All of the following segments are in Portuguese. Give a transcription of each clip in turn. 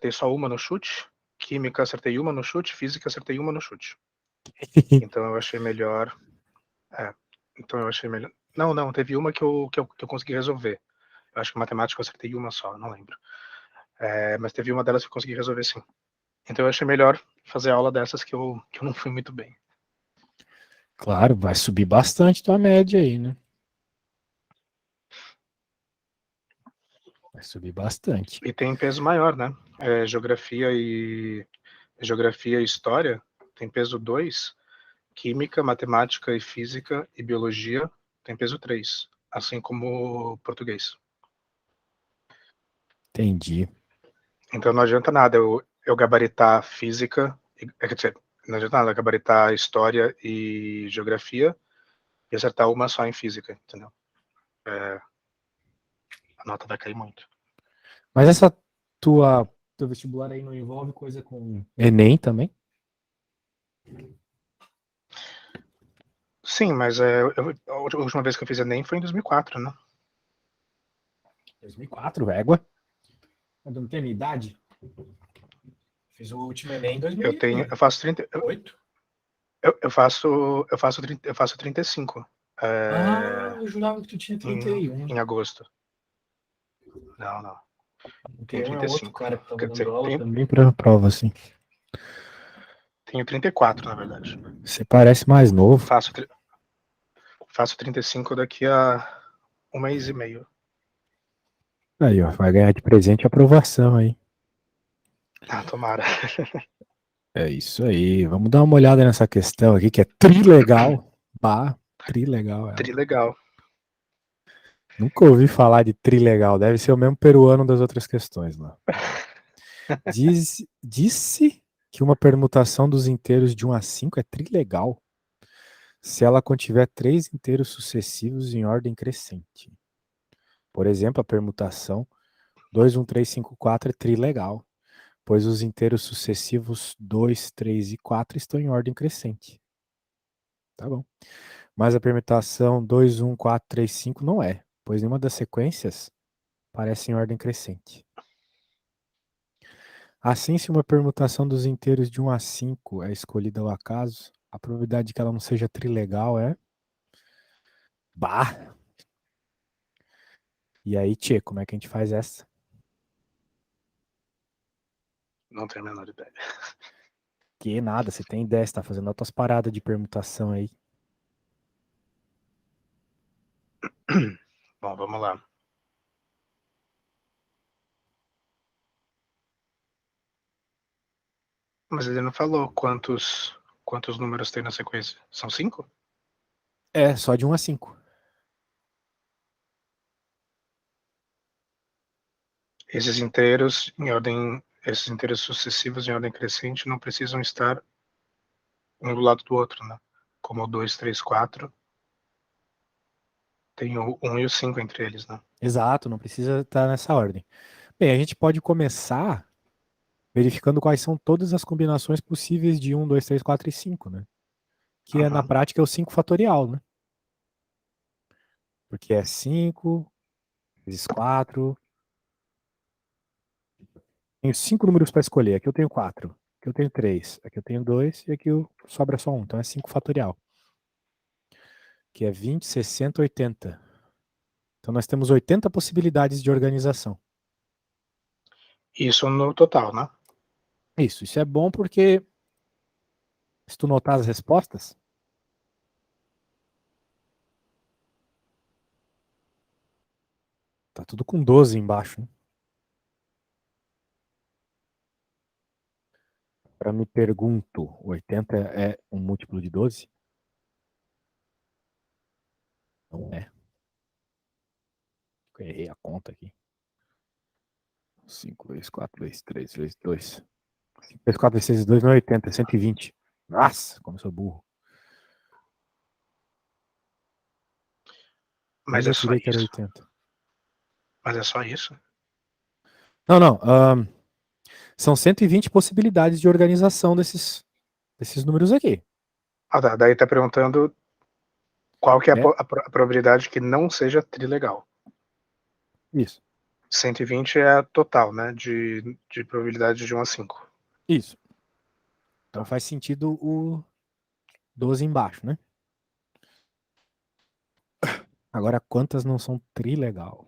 acertei só uma no chute, química acertei uma no chute, física acertei uma no chute. Então eu achei melhor. Então eu achei melhor. Não, teve uma que eu consegui resolver. Eu acho que matemática eu acertei uma só, não lembro. Mas teve uma delas que eu consegui resolver sim. Então eu achei melhor fazer aula dessas que eu não fui muito bem. Claro, vai subir bastante tua média aí, né? Vai subir bastante. E tem peso maior, né? Geografia e história tem peso 2, química, matemática e física e biologia tem peso 3, assim como português. Entendi. Então não adianta nada eu gabaritar física, quer dizer, não adianta nada gabaritar história e geografia e acertar uma só em física, entendeu? A nota vai cair muito. Mas essa teu vestibular aí não envolve coisa com Enem também? Sim, mas a última vez que eu fiz Enem foi em 2004, né? 2004, égua. Mas não tem minha idade? Fiz o último Enem em 2008. Eu faço 30, eu faço 35 Eu jurava que tu tinha 31. em agosto. Não. Tenho 31 é um outro 35. cara que tava Quer dando dizer, aula também pra prova, assim. tenho 34, na verdade. Você parece mais novo. Faço 35 daqui a um mês e meio. Aí, ó, vai ganhar de presente a aprovação aí. Ah, tomara. É isso aí. Vamos dar uma olhada nessa questão aqui, que é trilegal. Trilegal ela. Trilegal. Nunca ouvi falar de trilegal. Deve ser o mesmo peruano das outras questões lá. Disse que uma permutação dos inteiros de 1 a 5 é trilegal se ela contiver 3 inteiros sucessivos em ordem crescente. Por exemplo, a permutação 2, 1, 3, 5, 4 é trilegal, pois os inteiros sucessivos 2, 3 e 4 estão em ordem crescente. Tá bom. Mas a permutação 2, 1, 4, 3, 5 não é, pois nenhuma das sequências parece em ordem crescente. Assim, se uma permutação dos inteiros de 1 a 5 é escolhida ao acaso, a probabilidade de que ela não seja trilegal é... Bah! E aí, tchê, como é que a gente faz essa? Não tenho a menor ideia. Que nada, você tem ideia, você tá fazendo outras paradas de permutação aí. Bom, vamos lá. Mas ele não falou quantos números tem na sequência. São 5? É, só de 1 a 5. Esses inteiros sucessivos em ordem crescente não precisam estar um do lado do outro, né? Como o 2, 3, 4. Tem o 1 e o 5 entre eles, né? Exato, não precisa estar nessa ordem. Bem, a gente pode começar verificando quais são todas as combinações possíveis de 1, 2, 3, 4 e 5, né? Que é, na prática, é o 5 fatorial, né? Porque é 5 vezes 4. Tenho 5 números para escolher. Aqui eu tenho 4. Aqui eu tenho 3. Aqui eu tenho 2. E aqui sobra só 1. Então é 5 fatorial. Que é 20, 60, 80. Então nós temos 80 possibilidades de organização. Isso no total, né? Isso é bom porque se tu notar as respostas, tá tudo com 12 embaixo. Né? Para me pergunto, 80 é um múltiplo de 12? Não é. Eu errei a conta aqui. 5 vezes 4 vezes 3 vezes 2. 5 vezes 4 vezes 6 vezes 2 não é 80, é 120. Nossa, como eu sou burro. Mas Onde é eu só tirei que era isso. 80? Mas é só isso. Não. São 120 possibilidades de organização desses números aqui. Daí tá perguntando qual que é É a probabilidade que não seja trilegal. isso. 120 é a total, né? De probabilidade de 1 a 5. Isso. Então faz sentido o 12 embaixo, né? Agora, quantas não são trilegal?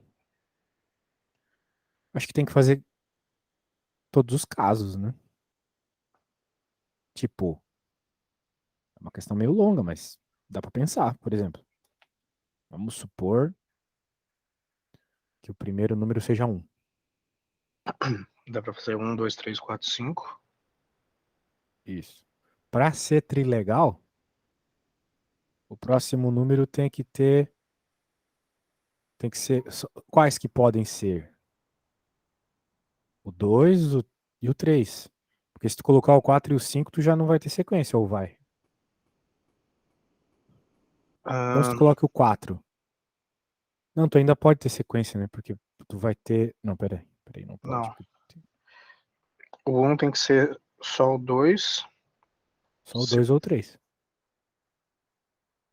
Acho que tem que fazer todos os casos, né? Tipo, é uma questão meio longa, mas dá pra pensar, por exemplo. Vamos supor que o primeiro número seja 1. Dá pra fazer 1, 2, 3, 4, 5. Isso. Para ser trilegal, o próximo número tem que ter. Tem que ser. Quais que podem ser? O 2 e o 3. Porque se tu colocar o 4 e o 5, tu já não vai ter sequência, ou vai? Então se tu coloca o 4. Não, tu ainda pode ter sequência, né? Porque tu vai ter. Não, peraí, não pode. Não. O 1 tem que ser só o 2. Só o 2 ou o 3.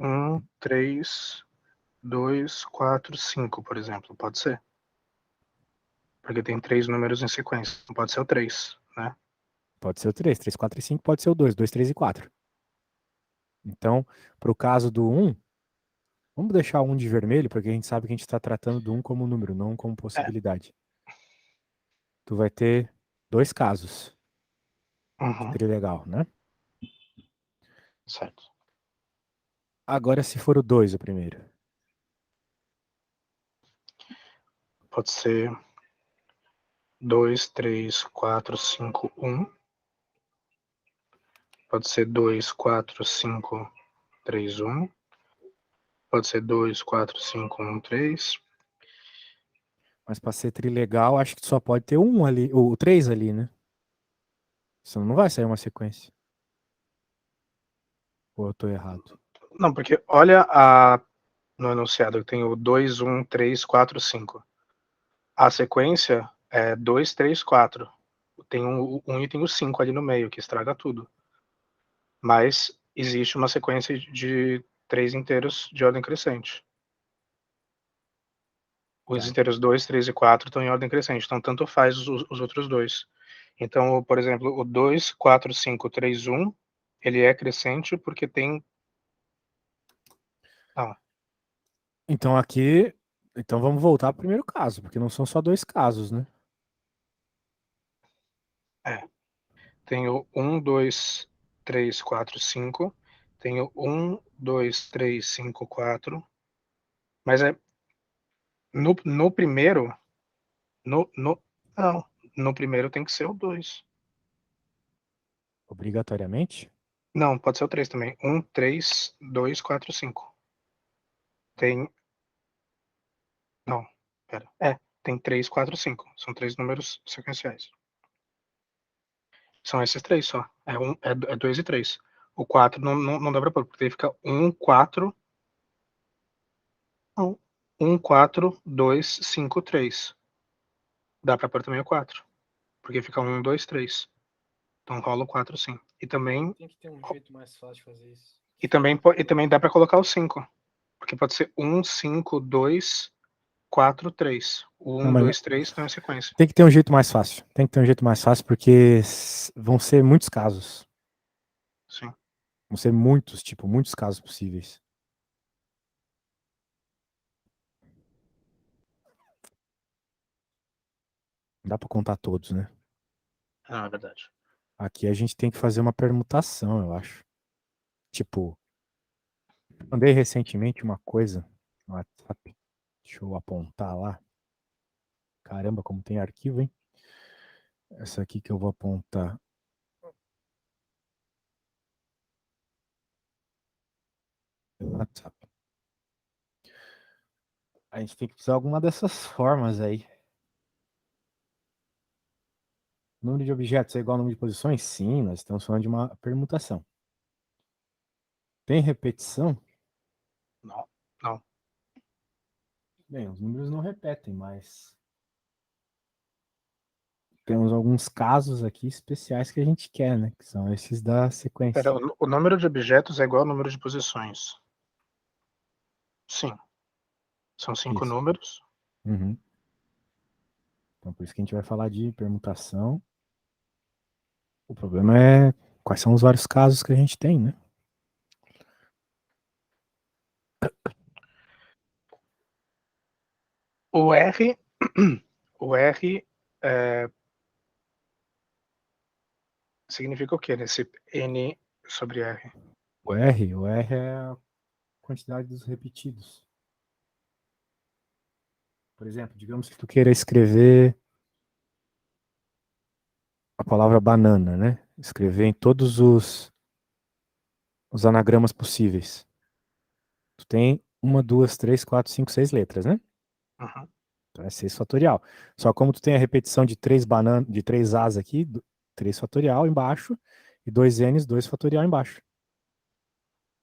1, 3, 2, 4, 5, por exemplo. Pode ser. Porque tem 3 números em sequência. Não pode ser o 3, né? Pode ser o 3. 3, 4 e 5 pode ser o 2. 2, 3 e 4. Então, para o caso do 1, vamos deixar o 1 de vermelho, porque a gente sabe que a gente está tratando do 1 como número, não como possibilidade. Tu vai ter 2 casos de trilegal, né? Certo. Agora, se for o 2 o primeiro. Pode ser 2, 3, 4, 5, 1. Pode ser 2, 4, 5, 3, 1. Pode ser 2, 4, 5, 1, 3. Mas para ser trilegal, acho que só pode ter um ali, ou o 3 ali, né? Senão não vai sair uma sequência. Ou eu tô errado? Não, porque olha no enunciado que tem o 2, 1, 3, 4, 5. A sequência é 2, 3, 4. Tem um e tem o 5 ali no meio, que estraga tudo. Mas existe uma sequência de 3 inteiros de ordem crescente. Os inteiros 2, 3 e 4 estão em ordem crescente, então tanto faz os outros dois. Então, por exemplo, o 2, 4, 5, 3, 1, ele é crescente porque tem... Não. Então aqui. Então vamos voltar pro primeiro caso, porque não são só 2 casos, né? É. Tem o 1, 2, 3, 4, 5. Tem o 1, 2, 3, 5, 4. Mas é no primeiro. Não. No primeiro tem que ser o 2. Obrigatoriamente? Não, pode ser o 3 também. 1, 3, 2, 4, 5. Tem. Não, pera. Tem 3, 4, 5. São 3 números sequenciais. São esses 3 só. É 2 e 3. O 4 não dá pra pôr, porque aí fica 1, 4. Não. 1, 4, 2, 5, 3. Dá pra pôr também o 4. Porque fica 1, 2, 3. Então rola o 4 sim. E também. Tem que ter um jeito mais fácil de fazer isso. E também dá pra colocar o 5. Porque pode ser 1, 5, 2, 4, 3. O Não, 1, mas 2, 3 estão em sequência. tem que ter um jeito mais fácil. Tem que ter um jeito mais fácil, porque vão ser muitos casos. Sim. Vão ser muitos, tipo, muitos casos possíveis. Não dá pra contar todos, né? É verdade. Aqui a gente tem que fazer uma permutação, eu acho. Tipo, mandei recentemente uma coisa no WhatsApp. Deixa eu apontar lá. Caramba, como tem arquivo, hein? Essa aqui que eu vou apontar. WhatsApp. A gente tem que usar alguma dessas formas aí. Número de objetos é igual ao número de posições? Sim, nós estamos falando de uma permutação. Tem repetição? Não. Não. Bem, os números não repetem, mas temos alguns casos aqui especiais que a gente quer, né? Que são esses da sequência. Pera, o número de objetos é igual ao número de posições. Sim. São 5 Isso. números. Uhum. Então, por isso que a gente vai falar de permutação. O problema é quais são os vários casos que a gente tem, né? O R, o R significa o que nesse N sobre R? O R é a quantidade dos repetidos. Por exemplo, digamos que tu queira escrever a palavra banana, né? Escrever em todos os anagramas possíveis. Tu tem 1, 2, 3, 4, 5, 6 letras, né? Uhum. Então é 6 fatorial. Só como tu tem a repetição de 3 bananas, de 3 As aqui, 3 fatorial embaixo, e 2 Ns, 2 fatorial embaixo.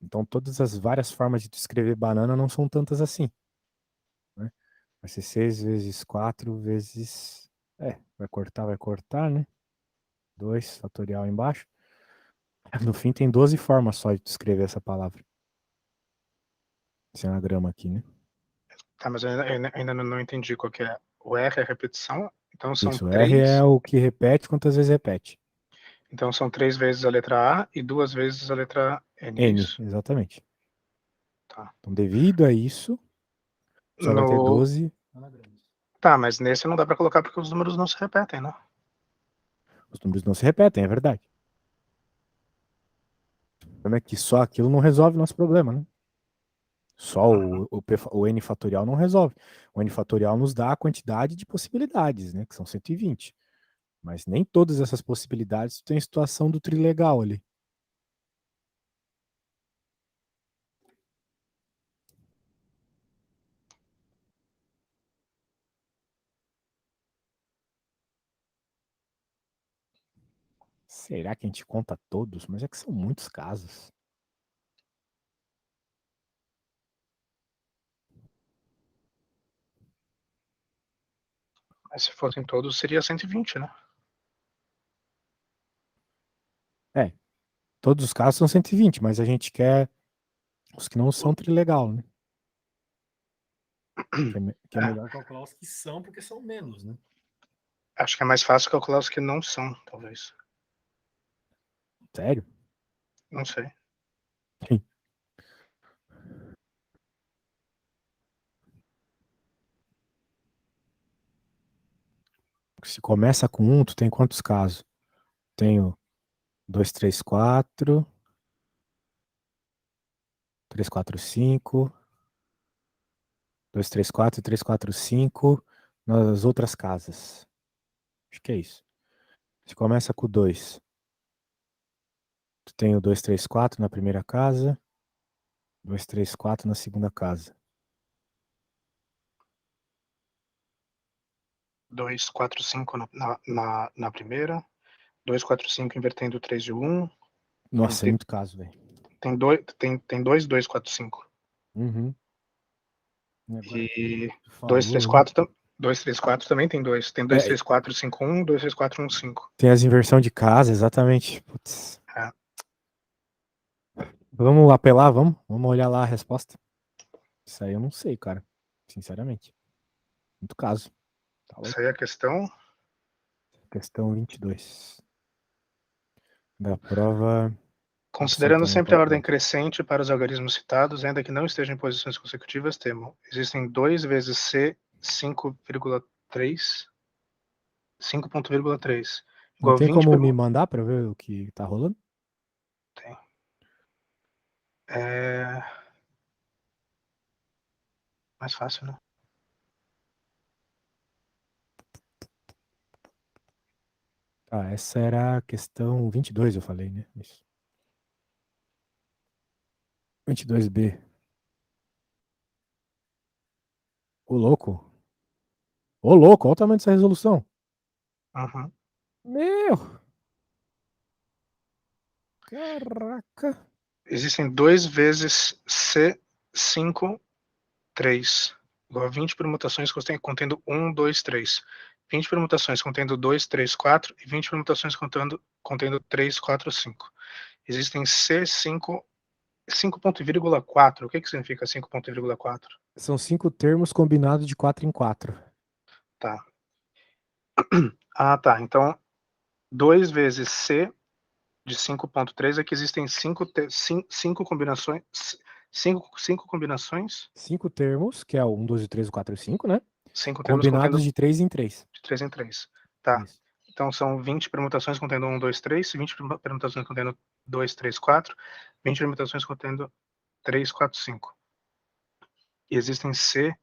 Então todas as várias formas de tu escrever banana não são tantas assim. Né? Vai ser 6 vezes 4 vezes... vai cortar, né? 2 fatorial embaixo. No fim tem 12 formas só de tu escrever essa palavra. Esse anagrama aqui, né? Tá, mas eu ainda não entendi qual que é. O R é a repetição, então são Isso, R é 3. o que repete quantas vezes repete. Então são 3 vezes a letra A e 2 vezes a letra N, é N, isso? exatamente. Tá. Então, devido a isso, só vai ter No... 12 anagramas. Tá, mas nesse não dá pra colocar porque os números não se repetem, né? Os números não se repetem, é verdade. O problema é que só aquilo não resolve o nosso problema, né? Só o N fatorial não resolve. O N fatorial nos dá a quantidade de possibilidades, né? Que são 120. Mas nem todas essas possibilidades têm situação do trilegal ali. Será que a gente conta todos? Mas é que são muitos casos. Mas se fossem todos, seria 120, né? É, todos os casos são 120, mas a gente quer os que não são trilegal, né? Que é melhor calcular os que são, porque são menos, né? Acho que é mais fácil calcular os que não são, talvez. Sério? Não sei. Sim. Se começa com 1, tu tem quantos casos? Tenho 2, 3, 4, 3, 4, 5, 2, 3, 4 e 3, 4, 5 nas outras casas. Acho que é isso. Se começa com 2, tu tem o 2, 3, 4 na primeira casa, 2, 3, 4 na segunda casa. 2, 4, 5 na primeira. 2, 4, 5 invertendo 3 e 1. Nossa, é muito caso, velho. Tem 2, 2, 4, 5. Uhum. Agora E tu 2, 3, falou. 4, 2, 3, 4 também tem 2. Tem 2, É, 3, 4, 5, 1, 2, 3, 4, 1, 5. tem as inversão de casa, exatamente. Putz. É. Vamos apelar, vamos? Vamos olhar lá a resposta. Isso aí eu não sei, cara. Sinceramente. Muito caso. Tá louco. Isso aí é a questão. Questão 22. Da prova. Considerando Absolutamente sempre a ordem calculada. crescente para os algarismos citados, ainda que não estejam em posições consecutivas, temos. Existem 2 vezes C 5,3. 5,3 Não igual a tem 20 como me mandar pra ver o que tá rolando? Tem. É mais fácil, né? Ah, essa era a questão 22, eu falei, né? Isso. 22B. Ô, louco. Ô, louco, olha o tamanho dessa resolução. Uhum. Meu! Caraca! Existem 2 vezes C5,3 igual a 20 permutações contendo 1, 2, 3. 20 permutações contendo 2, 3, 4 e 20 permutações contendo 3, 4, 5. Existem C5, 5,4. O que significa 5,4? São 5 termos combinados de 4 em 4. Tá. Ah, tá. Então, 2 vezes C de 5.3 é que existem 5 combinações. 5 combinações. 5 termos, que é o 1, 2, 3, 4 e 5, né? 5 termos contendo Combinados de 3 em 3. de 3 em 3. Tá. Isso. Então são 20 permutações contendo 1, 2, 3, 20 permutações contendo 2, 3, 4, 20 permutações contendo 3, 4, 5. E existem C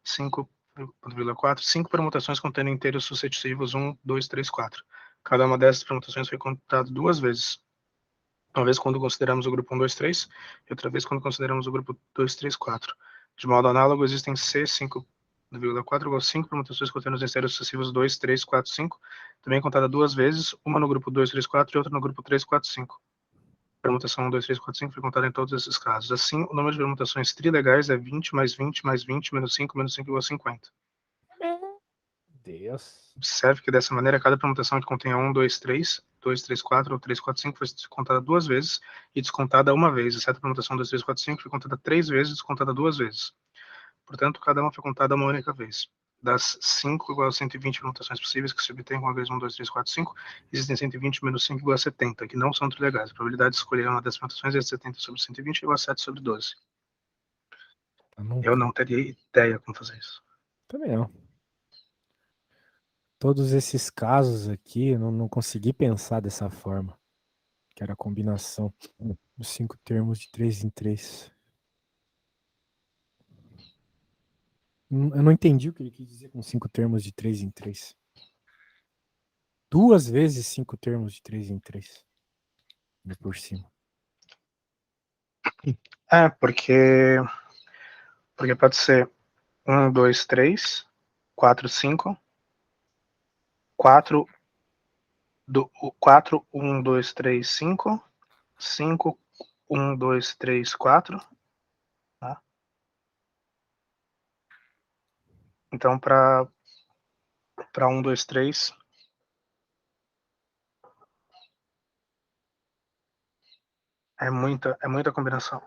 5,4, 5 permutações contendo inteiros sucessivos 1, 2, 3, 4. Cada uma dessas permutações foi contada 2 vezes. Uma vez quando consideramos o grupo 1, 2, 3, e outra vez quando consideramos o grupo 2, 3, 4. De modo análogo, existem C 5,4 igual a 5 permutações contendo os inteiros sucessivos 2, 3, 4, 5, também contada 2 vezes, uma no grupo 2, 3, 4 e outra no grupo 3, 4, 5. A permutação 1, 2, 3, 4, 5 foi contada em todos esses casos. Assim, o número de permutações trilegais é 20 mais 20 mais 20 menos 5 igual a 50. Deus. Observe que dessa maneira, cada permutação que contém 1, 2, 3, 2, 3, 4 ou 3, 4, 5 foi contada 2 vezes e descontada uma vez, exceto a permutação 2, 3, 4, 5 foi contada 3 vezes e descontada 2 vezes. Portanto, cada uma foi contada uma única vez. Das 5 igual a 120 permutações possíveis que se obtêm com a vez 1, 2, 3, 4, 5, existem 120 menos 5 igual a 70, que não são trilegais. A probabilidade de escolher uma das permutações é de 70 sobre 120 igual a 7 sobre 12. Eu não teria ideia como fazer isso. Também não. Todos esses casos aqui, eu não consegui pensar dessa forma. Que era a combinação dos 5 termos de 3 em 3. Eu não entendi o que ele quis dizer com 5 termos de 3 em 3. 2 vezes 5 termos de 3 em 3. Por cima. É, porque pode ser 1, 2, 3, 4, 5, 4, 1, 2, 3, 5, 5, 1, 2, 3, 4. Tá? Então, para 1, 2, 3, é muita combinação.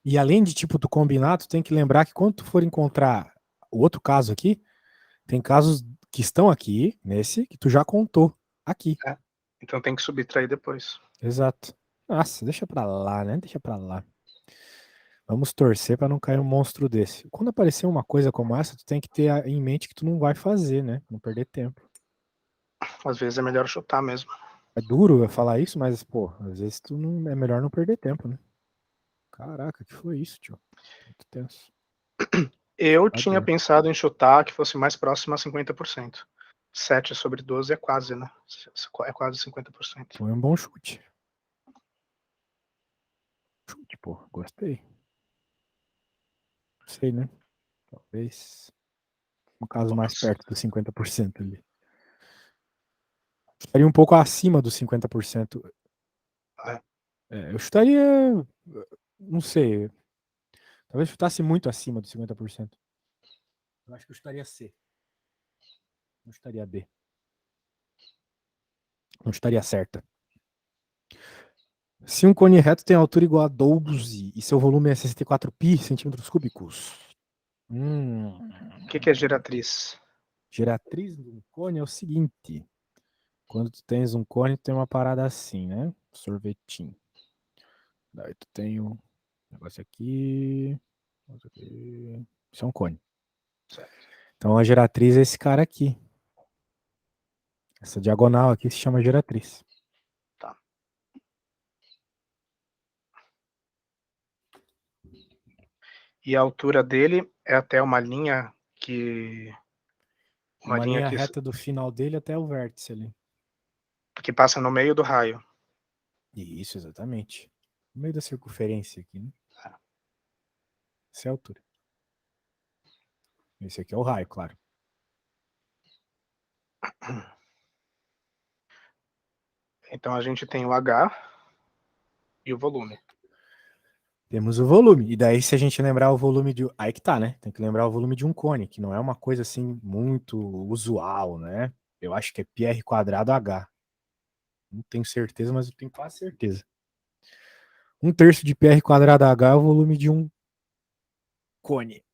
E além de tipo tu combinar, tu tem que lembrar que quando tu for encontrar o outro caso aqui, tem casos que estão aqui, nesse, que tu já contou aqui. É. Então tem que subtrair depois. Exato. Nossa, deixa pra lá, né? Deixa pra lá. Vamos torcer para não cair um monstro desse. Quando aparecer uma coisa como essa, tu tem que ter em mente que tu não vai fazer, né? Não perder tempo. Às vezes é melhor chutar mesmo. É duro eu falar isso, mas, pô, às vezes tu não, é melhor não perder tempo, né? Caraca, que foi isso, tio? Muito tenso. Eu tinha pensado em chutar que fosse mais próximo a 50%. 7 sobre 12 é quase, né? É quase 50%. Foi um bom chute. Chute, pô. Gostei. Não sei, né? Talvez um caso mais perto dos 50% ali. Estaria um pouco acima dos 50%. Eu chutaria. Não sei. Talvez chutasse muito acima dos 50%. Eu acho que eu chutaria C. Não chutaria B. Não estaria certa. Se um cone reto tem altura igual a 12 e seu volume é 64 pi centímetros cúbicos. O que é geratriz? Geratriz de um cone é o seguinte. Quando tu tens um cone, tu tem uma parada assim, né? Sorvetinho. Daí tu tem um negócio aqui. Isso é um cone. Certo. Então a geratriz é esse cara aqui. Essa diagonal aqui se chama geratriz. Tá. E a altura dele é até uma linha que... Uma linha reta do final dele até o vértice ali. Que passa no meio do raio. Isso, exatamente. No meio da circunferência aqui, né? Essa é a altura. Esse aqui é o raio, claro. Então a gente tem o H e o volume. Temos o volume. E daí, se a gente lembrar o volume de... Aí que tá, né? Tem que lembrar o volume de um cone, que não é uma coisa assim muito usual, né? Eu acho que é πr quadrado H. Não tenho certeza, mas eu tenho quase certeza. 1/3 de πr quadrado H é o volume de um cone.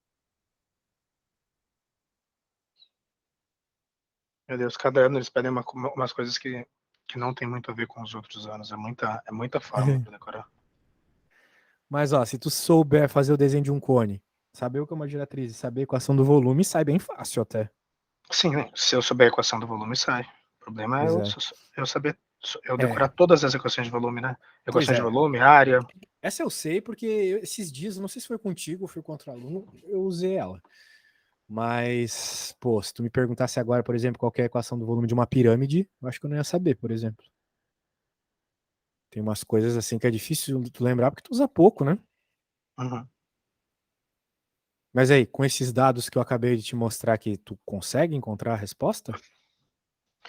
Meu Deus, cada ano eles pedem umas coisas que não tem muito a ver com os outros anos. É muita fórmula para decorar. Mas, ó, se tu souber fazer o desenho de um cone, saber o que é uma giratriz e saber a equação do volume, sai bem fácil até. Sim, né? Se eu souber a equação do volume, sai. O problema é Pois eu, é. eu saber, eu É, decorar todas as equações de volume, né? pois Equações de é. volume, área. Essa eu sei porque esses dias, não sei se foi contigo ou foi contra aluno, eu usei ela. Mas, pô, se tu me perguntasse agora, por exemplo, qual que é a equação do volume de uma pirâmide, eu acho que eu não ia saber, por exemplo. Tem umas coisas assim que é difícil tu lembrar porque tu usa pouco, né? Uhum. Mas aí, com esses dados que eu acabei de te mostrar aqui, tu consegue encontrar a resposta?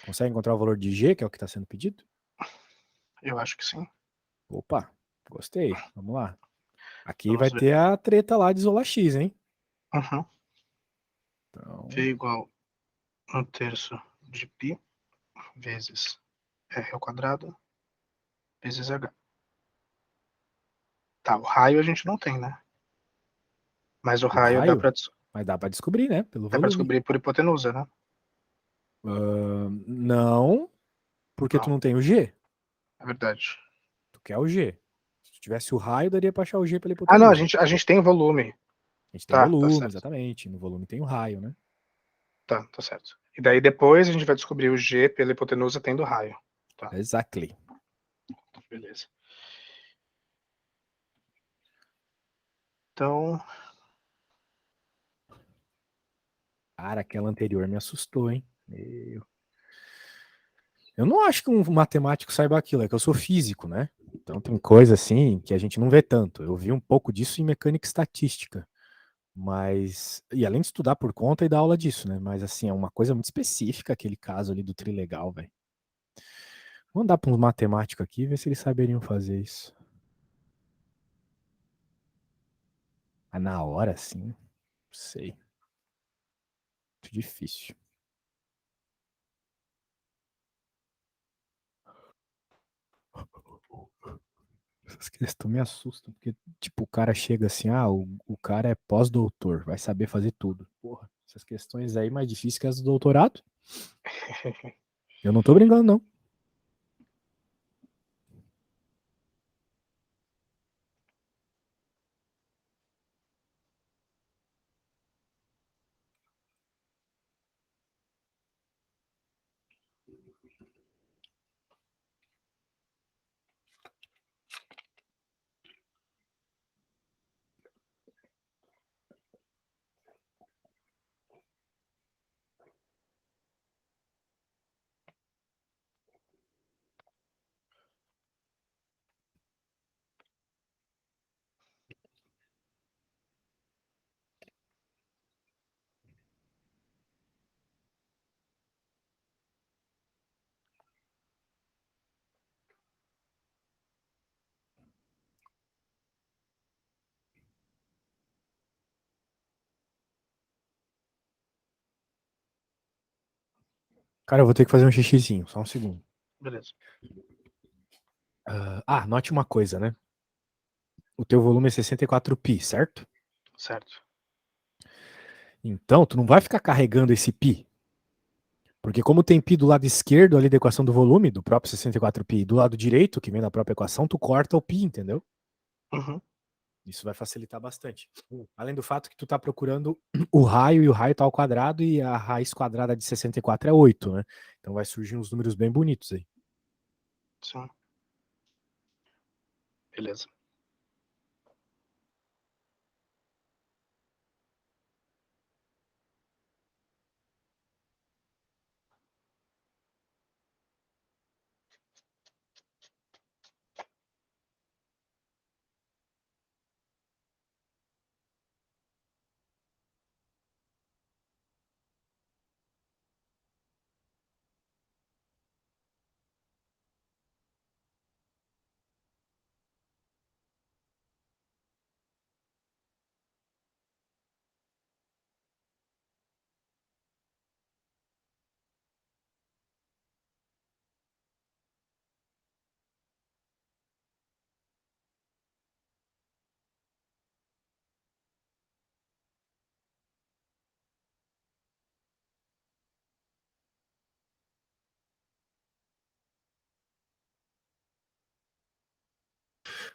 Consegue encontrar o valor de G, que é o que está sendo pedido? Eu acho que sim. Opa, gostei. Vamos lá. Aqui vai Vamos ver. ter a treta lá de isolar X, hein? Uhum. V Então, igual 1/3 de π vezes r ao quadrado vezes h. Tá, o raio a gente não tem, né? Mas o o raio dá raio, pra, mas dá para descobrir, né? Pelo dá pra volume. descobrir por hipotenusa, né? Não, porque tu Não, não tem o G. é verdade. Tu quer o G. Se tu tivesse o raio, daria para achar o G pela Ah, não, a hipotenusa. gente, a gente tem volume. A gente tem Tá volume, certo. exatamente. No volume tem o raio, né? Tá certo. E daí depois a gente vai descobrir o G pela hipotenusa tendo raio. Tá, Exactly. beleza. Então, Cara, aquela anterior me assustou, hein? Eu não acho que um matemático saiba aquilo, é que eu sou físico, né? Então tem coisa assim que a gente não vê tanto. Eu vi um pouco disso em mecânica estatística, mas e além de estudar por conta e dar aula disso, né? Mas assim, é uma coisa muito específica aquele caso ali do trilegal, velho. Vou mandar para uns matemáticos aqui e ver se eles saberiam fazer isso. Mas na hora, sim, não sei. Muito difícil. Essas questões me assustam, porque, tipo, o cara chega assim, o cara é pós-doutor, vai saber fazer tudo. Porra, essas questões aí mais difíceis que as do doutorado. Eu não tô brincando, não. Cara, eu vou ter que fazer um xixizinho, só um segundo. beleza. Note uma coisa, né? O teu volume é 64π, certo? Certo. Então, tu não vai ficar carregando esse π. Porque como tem π do lado esquerdo ali da equação do volume, do próprio 64π, e do lado direito, que vem da própria equação, tu corta o π, entendeu? Uhum. Isso vai facilitar bastante. Além do fato que tu tá procurando o raio, e o raio tá ao quadrado, e a raiz quadrada de 64 é 8, né? Então vai surgir uns números bem bonitos aí. Sim. Beleza.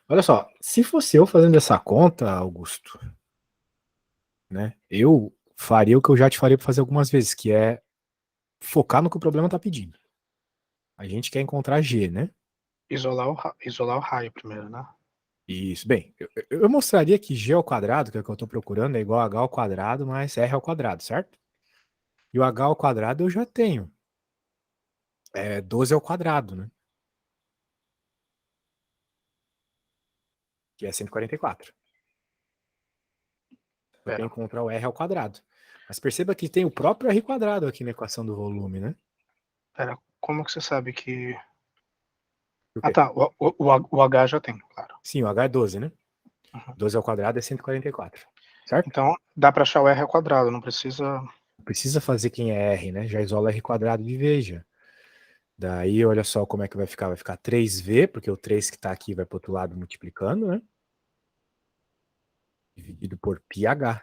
Olha só, se fosse eu fazendo essa conta, Augusto, né, eu faria o que eu já te falei para fazer algumas vezes, que é focar no que o problema está pedindo. A gente quer encontrar G, né? Isolar o raio primeiro, né? Isso. Bem, eu mostraria que G ao quadrado, que é o que eu estou procurando, é igual a H ao quadrado mais R ao quadrado, certo? E o H ao quadrado eu já tenho. É 12 ao quadrado, né? Que é 144. Eu tenho que encontrar o R ao quadrado. Mas perceba que tem o próprio R quadrado aqui na equação do volume, né? Pera, como que você sabe que... Por Ah, quê? tá. O H já tem, claro. Sim, o H é 12, né? Uhum. 12 ao quadrado é 144, certo? Então, dá para achar o R ao quadrado, não precisa... Precisa fazer quem é R, né? Já isola R quadrado de veja. Daí, olha só como é que vai ficar. Vai ficar 3V, porque o 3 que está aqui vai para o outro lado multiplicando, né? Dividido por πh.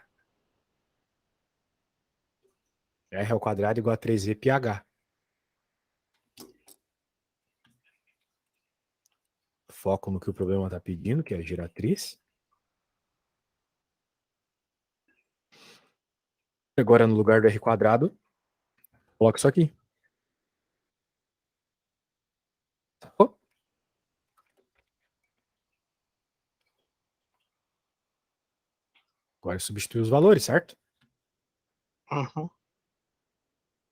R ao quadrado igual a 3V πh. Foco no que o problema está pedindo, que é a giratriz. Agora, no lugar do R quadrado, coloca isso aqui. Oh. Agora substitui os valores, certo? Uhum.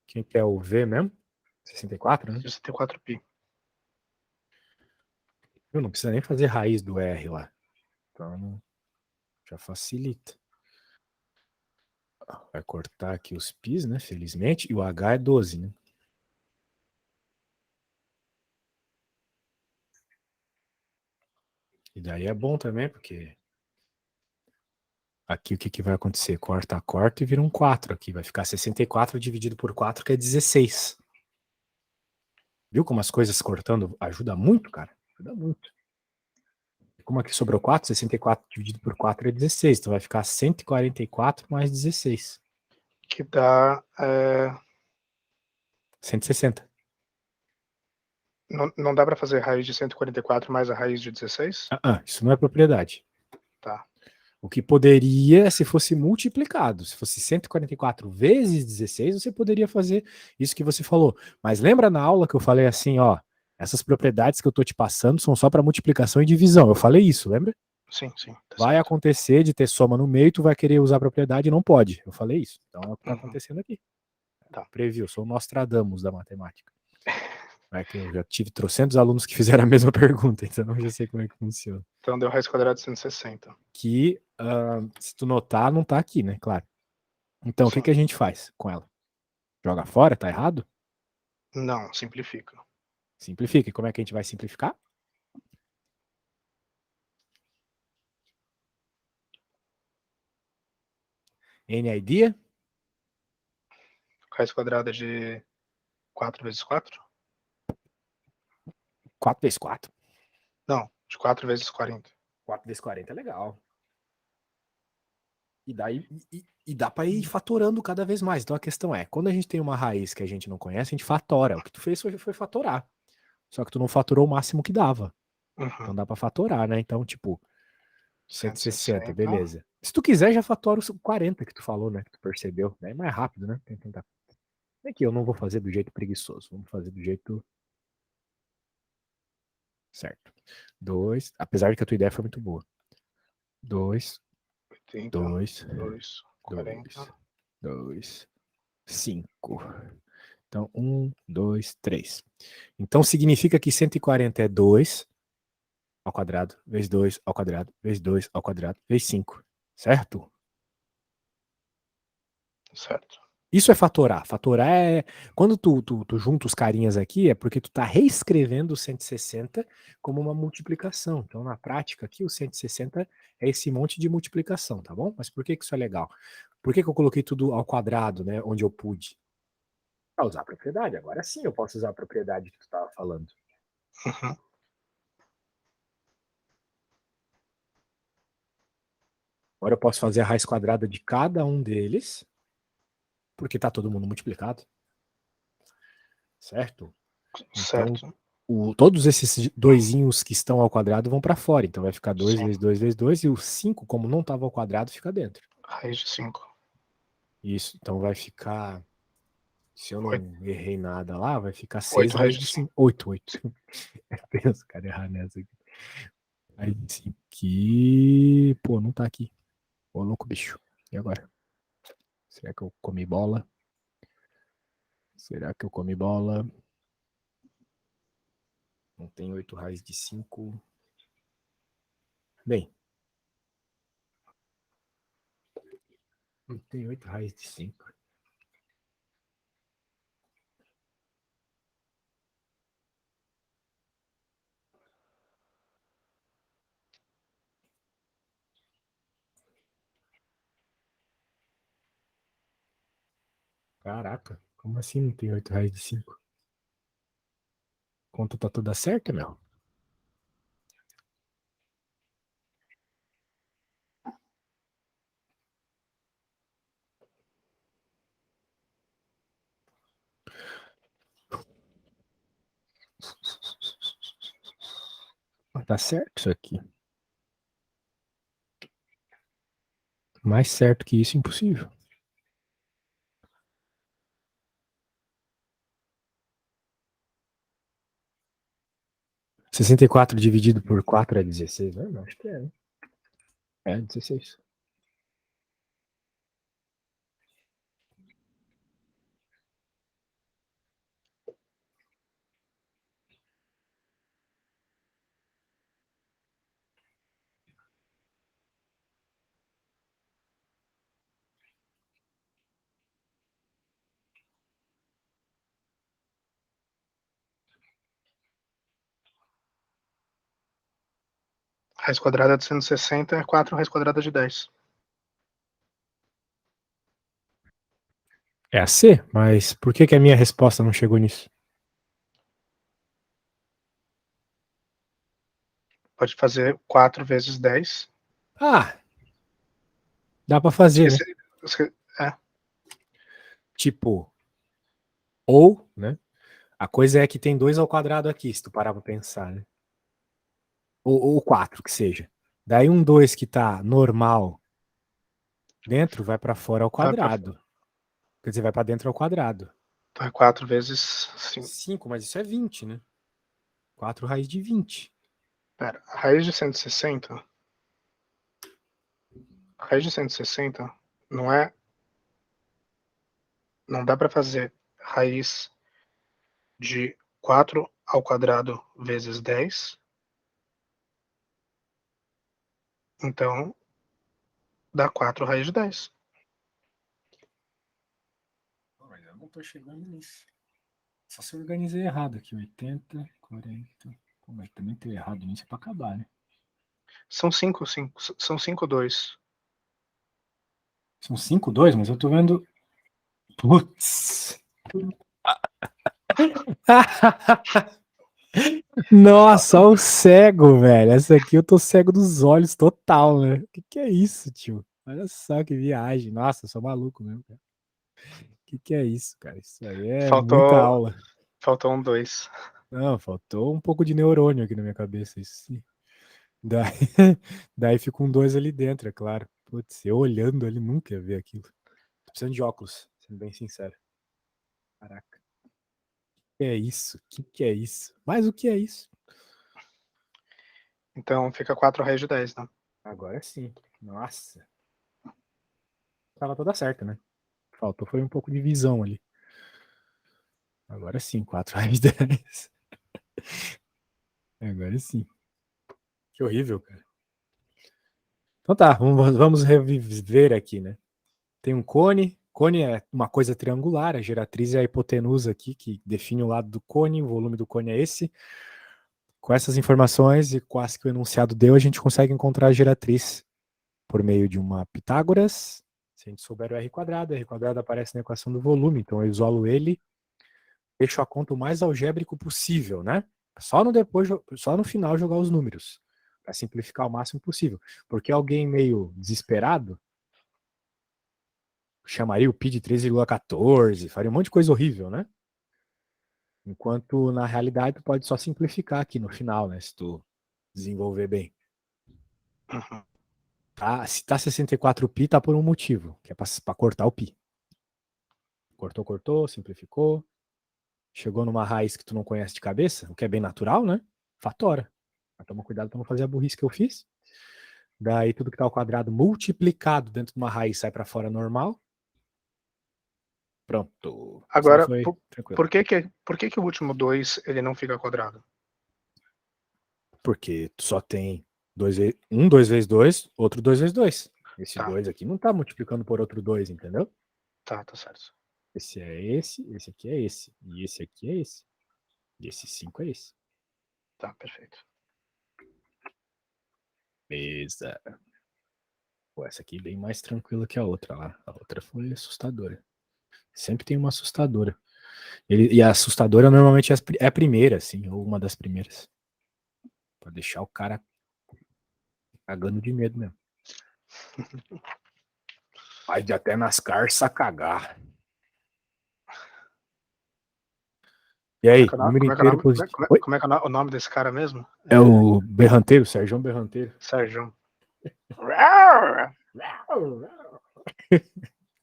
Quem que é o V mesmo? 64, né? 64π. Eu não precisa nem fazer raiz do R lá. Então, já facilita. Vai cortar aqui os π's, né? Felizmente. E o H é 12, né? E daí é bom também, porque aqui o que, que vai acontecer? Corta a corta e vira um 4 aqui. Vai ficar 64 dividido por 4, que é 16. Viu como as coisas cortando ajuda muito, cara? Ajuda muito. Como aqui sobrou 4, 64 dividido por 4 é 16. Então vai ficar 144 mais 16. Que dá... 160. Não dá para fazer raiz de 144 mais a raiz de 16? Isso não é propriedade. Tá. O que poderia, se fosse multiplicado, se fosse 144 vezes 16, você poderia fazer isso que você falou. Mas lembra na aula que eu falei assim, ó, essas propriedades que eu tô te passando são só para multiplicação e divisão. Eu falei isso, lembra? Sim, tá Vai certo. acontecer de ter soma no meio, tu vai querer usar a propriedade e não pode. Eu falei isso. Então é o que tá acontecendo aqui. Tá. Previu, sou o Nostradamus da matemática. É que eu já tive trocentos alunos que fizeram a mesma pergunta, então eu já sei como é que funciona. Então deu raiz quadrada de 160. Que, se tu notar, não tá aqui, né? Claro. Então, o que, que a gente faz com ela? Joga fora? Tá errado? Não, simplifica. Simplifica. E como é que a gente vai simplificar? N idea? Raiz quadrada de 4 vezes 4? 4 vezes 4. Não, de 4 vezes 40. 4 vezes 40 é legal. E daí e dá para ir fatorando cada vez mais. Então a questão é, quando a gente tem uma raiz que a gente não conhece, a gente fatora. O que tu fez foi fatorar. Só que tu não fatorou o máximo que dava. Uhum. Então dá para fatorar, né? Então, tipo, 160, 160. beleza. Se tu quiser, já fatora os 40 que tu falou, né? Que tu percebeu. É mais rápido, né? É que eu não vou fazer do jeito preguiçoso. Vamos fazer do jeito certo. 2, apesar de que a tua ideia foi muito boa. 2, 80, 2, 2, 40. 2, 2, 5. Então, 1, 2, 3. Então, significa que 140 é 2 ao quadrado, vezes 2 ao quadrado, vezes 2 ao quadrado, vezes 5. Certo? Certo. Isso é fatorar. Fatorar é... Quando tu junta os carinhas aqui, é porque tu tá reescrevendo o 160 como uma multiplicação. Então, na prática, aqui, o 160 é esse monte de multiplicação, tá bom? Mas por que isso é legal? Por que eu coloquei tudo ao quadrado, né? Onde eu pude? Para usar a propriedade. Agora sim eu posso usar a propriedade que tu estava falando. Uhum. Agora eu posso fazer a raiz quadrada de cada um deles, porque está todo mundo multiplicado. Certo? Então, Certo. todos esses doisinhos que estão ao quadrado vão para fora. Então vai ficar 2 Sim. vezes 2 vezes 2. E o 5, como não estava ao quadrado, fica dentro. Raiz de 5. Isso. Então vai ficar... Se eu não 8. errei nada lá, vai ficar 6 8 raiz raiz de de 5. 8, 8. É Deus, cara, errar nessa aqui. Raiz de 5 aqui... Pô, não tá aqui. Ô, louco, bicho. E agora? Será que eu comi bola? Será que eu comi bola? Não tem 8 raiz de 5. Bem. Não tem 8 raiz de 5. Caraca, como assim não tem 8 raiz de 5? Conta tá toda certa, meu? Tá certo isso aqui. Mais certo que isso, impossível. 64 dividido por 4 é 16, né? Não, acho que é, né? É 16. Raiz quadrada de 160 é 4 raiz quadrada de 10. É a C, mas por que a minha resposta não chegou nisso? Pode fazer 4 vezes 10. Ah, dá pra fazer, né? É. Tipo, ou, né? A coisa é que tem 2 ao quadrado aqui, se tu parar pra pensar, né? Ou 4, que seja. Daí um 2 que tá normal dentro vai pra fora ao Vai pra, quadrado. Quer dizer, vai pra dentro ao quadrado. então é 4 vezes 5. 5, mas isso é 20, né? 4 raiz de 20. Pera, raiz de 160. Raiz de 160 não é. Não dá para fazer raiz de 4 ao quadrado vezes 10. Então, dá 4 raiz de 10. Mas eu não tô chegando nisso. Só se eu organizei errado aqui. 80, 40. Pô, mas também ter errado nisso é pra acabar, né? São 5, são 5, 2. São 5, 2, mas eu tô vendo. Putz. Nossa, olha o cego, velho. Essa aqui eu tô cego dos olhos total, né? O que é isso, tio? Olha só que viagem. Nossa, eu sou maluco mesmo, cara. O que é isso, cara? Isso aí é muita Faltou, aula. faltou um 2. Não, faltou um pouco de neurônio aqui na minha cabeça, isso sim. Daí, daí fica um 2 ali dentro, é claro. Putz, eu olhando ali nunca ia ver aquilo. Tô precisando de óculos, sendo bem sincero. Caraca. O que é isso? O que é isso? Mas o que é isso? Então, fica 4 raiz de 10, né? Agora sim. Nossa. Tava toda certa, né? Faltou foi um pouco de visão ali. Agora sim, 4 raiz de 10. Agora sim. Que horrível, cara. Então tá, vamos reviver aqui, né? Tem um cone. Cone é uma coisa triangular, a geratriz é a hipotenusa aqui, que define o lado do cone, o volume do cone é esse. Com essas informações e quase que o enunciado deu, a gente consegue encontrar a geratriz por meio de uma Pitágoras. Se a gente souber o R quadrado aparece na equação do volume, então eu isolo ele, deixo a conta o mais algébrico possível, né? Só no final jogar os números, para simplificar o máximo possível. Porque alguém meio desesperado chamaria o pi de 3,14, faria um monte de coisa horrível, né? Enquanto, na realidade, tu pode só simplificar aqui no final, né? Se tu desenvolver bem. Uhum. Se tá 64π, tá por um motivo, que é pra cortar o π. Cortou, simplificou. Chegou numa raiz que tu não conhece de cabeça, o que é bem natural, né? Fatora. Mas toma cuidado pra não fazer a burrice que eu fiz. Daí tudo que tá ao quadrado multiplicado dentro de uma raiz sai pra fora normal. Pronto. Só Agora, foi tranquilo. por que o último 2 ele não fica quadrado? Porque tu só tem 2 vezes 2, outro 2 vezes 2. Esse Tá, 2 aqui não tá multiplicando por outro 2, entendeu? tá certo. Esse é esse aqui é esse, e esse aqui é esse. E esse 5 é esse. Tá, perfeito. Beleza. Pô, essa aqui é bem mais tranquila que a outra lá. A outra foi assustadora. Sempre tem uma assustadora. E a assustadora normalmente é a primeira, assim, ou uma das primeiras. Pra deixar o cara cagando de medo mesmo. Vai de até nas carças cagar. E aí, número inteiro positivo. Oi? Como é que é o nome desse cara mesmo? É o Berranteiro, Sérgio Berranteiro. Sérgio.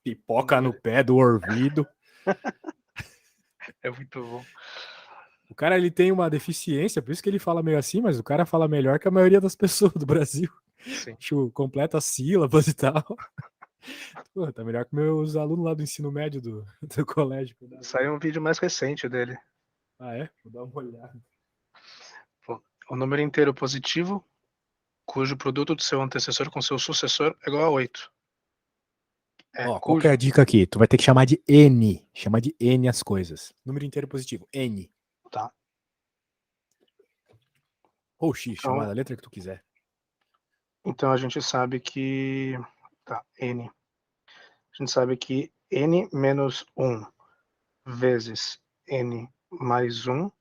Pipoca no pé do ouvido. É muito bom. O cara, ele tem uma deficiência, por isso que ele fala meio assim, mas o cara fala melhor que a maioria das pessoas do Brasil. Sim. Tipo, completa as sílabas e tal. Pô, tá melhor que meus alunos lá do ensino médio do colégio. Saiu um vídeo mais recente dele. Ah, é? Vou dar uma olhada. Pô, o número inteiro positivo, cujo produto do seu antecessor com seu sucessor é igual a 8. Ó, qual que é a dica aqui? Tu vai ter que chamar de N. Chama de N as coisas. Número inteiro positivo. N. Tá. Ou X, chama da letra que tu quiser. Então a gente sabe que... Tá, N. A gente sabe que N menos 1 vezes N mais 1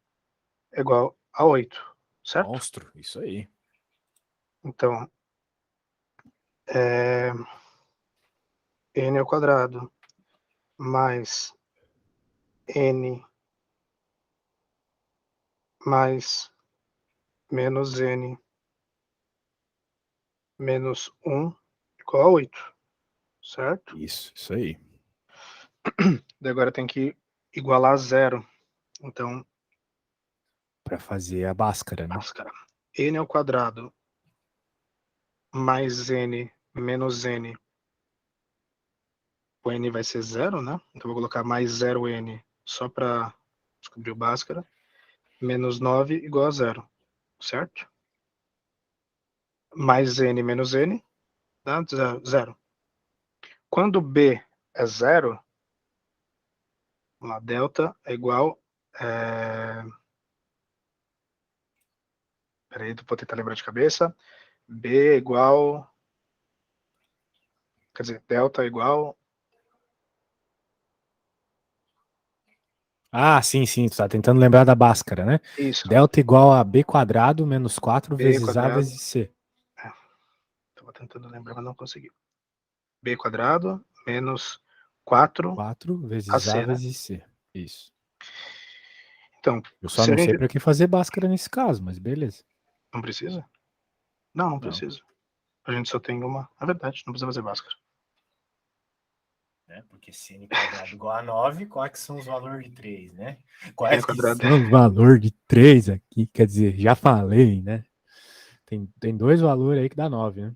é igual a 8, certo? Monstro, isso aí. Então, N ao quadrado mais N mais menos N menos 1 igual a 8, certo? Isso aí. Daí agora tem que igualar a 0. Então, Pra fazer a Bhaskara, né? Bhaskara. N ao quadrado mais N menos N. O N vai ser 0, né? Então vou colocar mais 0N só para descobrir o Bhaskara. Menos 9 igual a 0, certo? Mais N menos N dá 0. Quando B é 0, lá, delta é igual... Peraí, vou tentar lembrar de cabeça. B é igual... Quer dizer, delta é igual... Ah, sim, tu tá tentando lembrar da Bhaskara, né? Isso. Delta igual a B quadrado menos 4 B vezes A quadrado... vezes C. Tava tentando lembrar, mas não consegui. B quadrado menos 4 vezes A AC, né? vezes C. Isso. Então, Eu só se a não sei gente... pra que fazer Bhaskara nesse caso, mas beleza. Não precisa? Não Não. precisa. A gente só tem uma... É verdade, não precisa fazer Bhaskara. Porque se n quadrado igual a 9, quais que são os valores de 3, né? Quais que quadrado. são os valores de 3 aqui? Quer dizer, já falei, né? Tem dois valores aí que dá 9, né?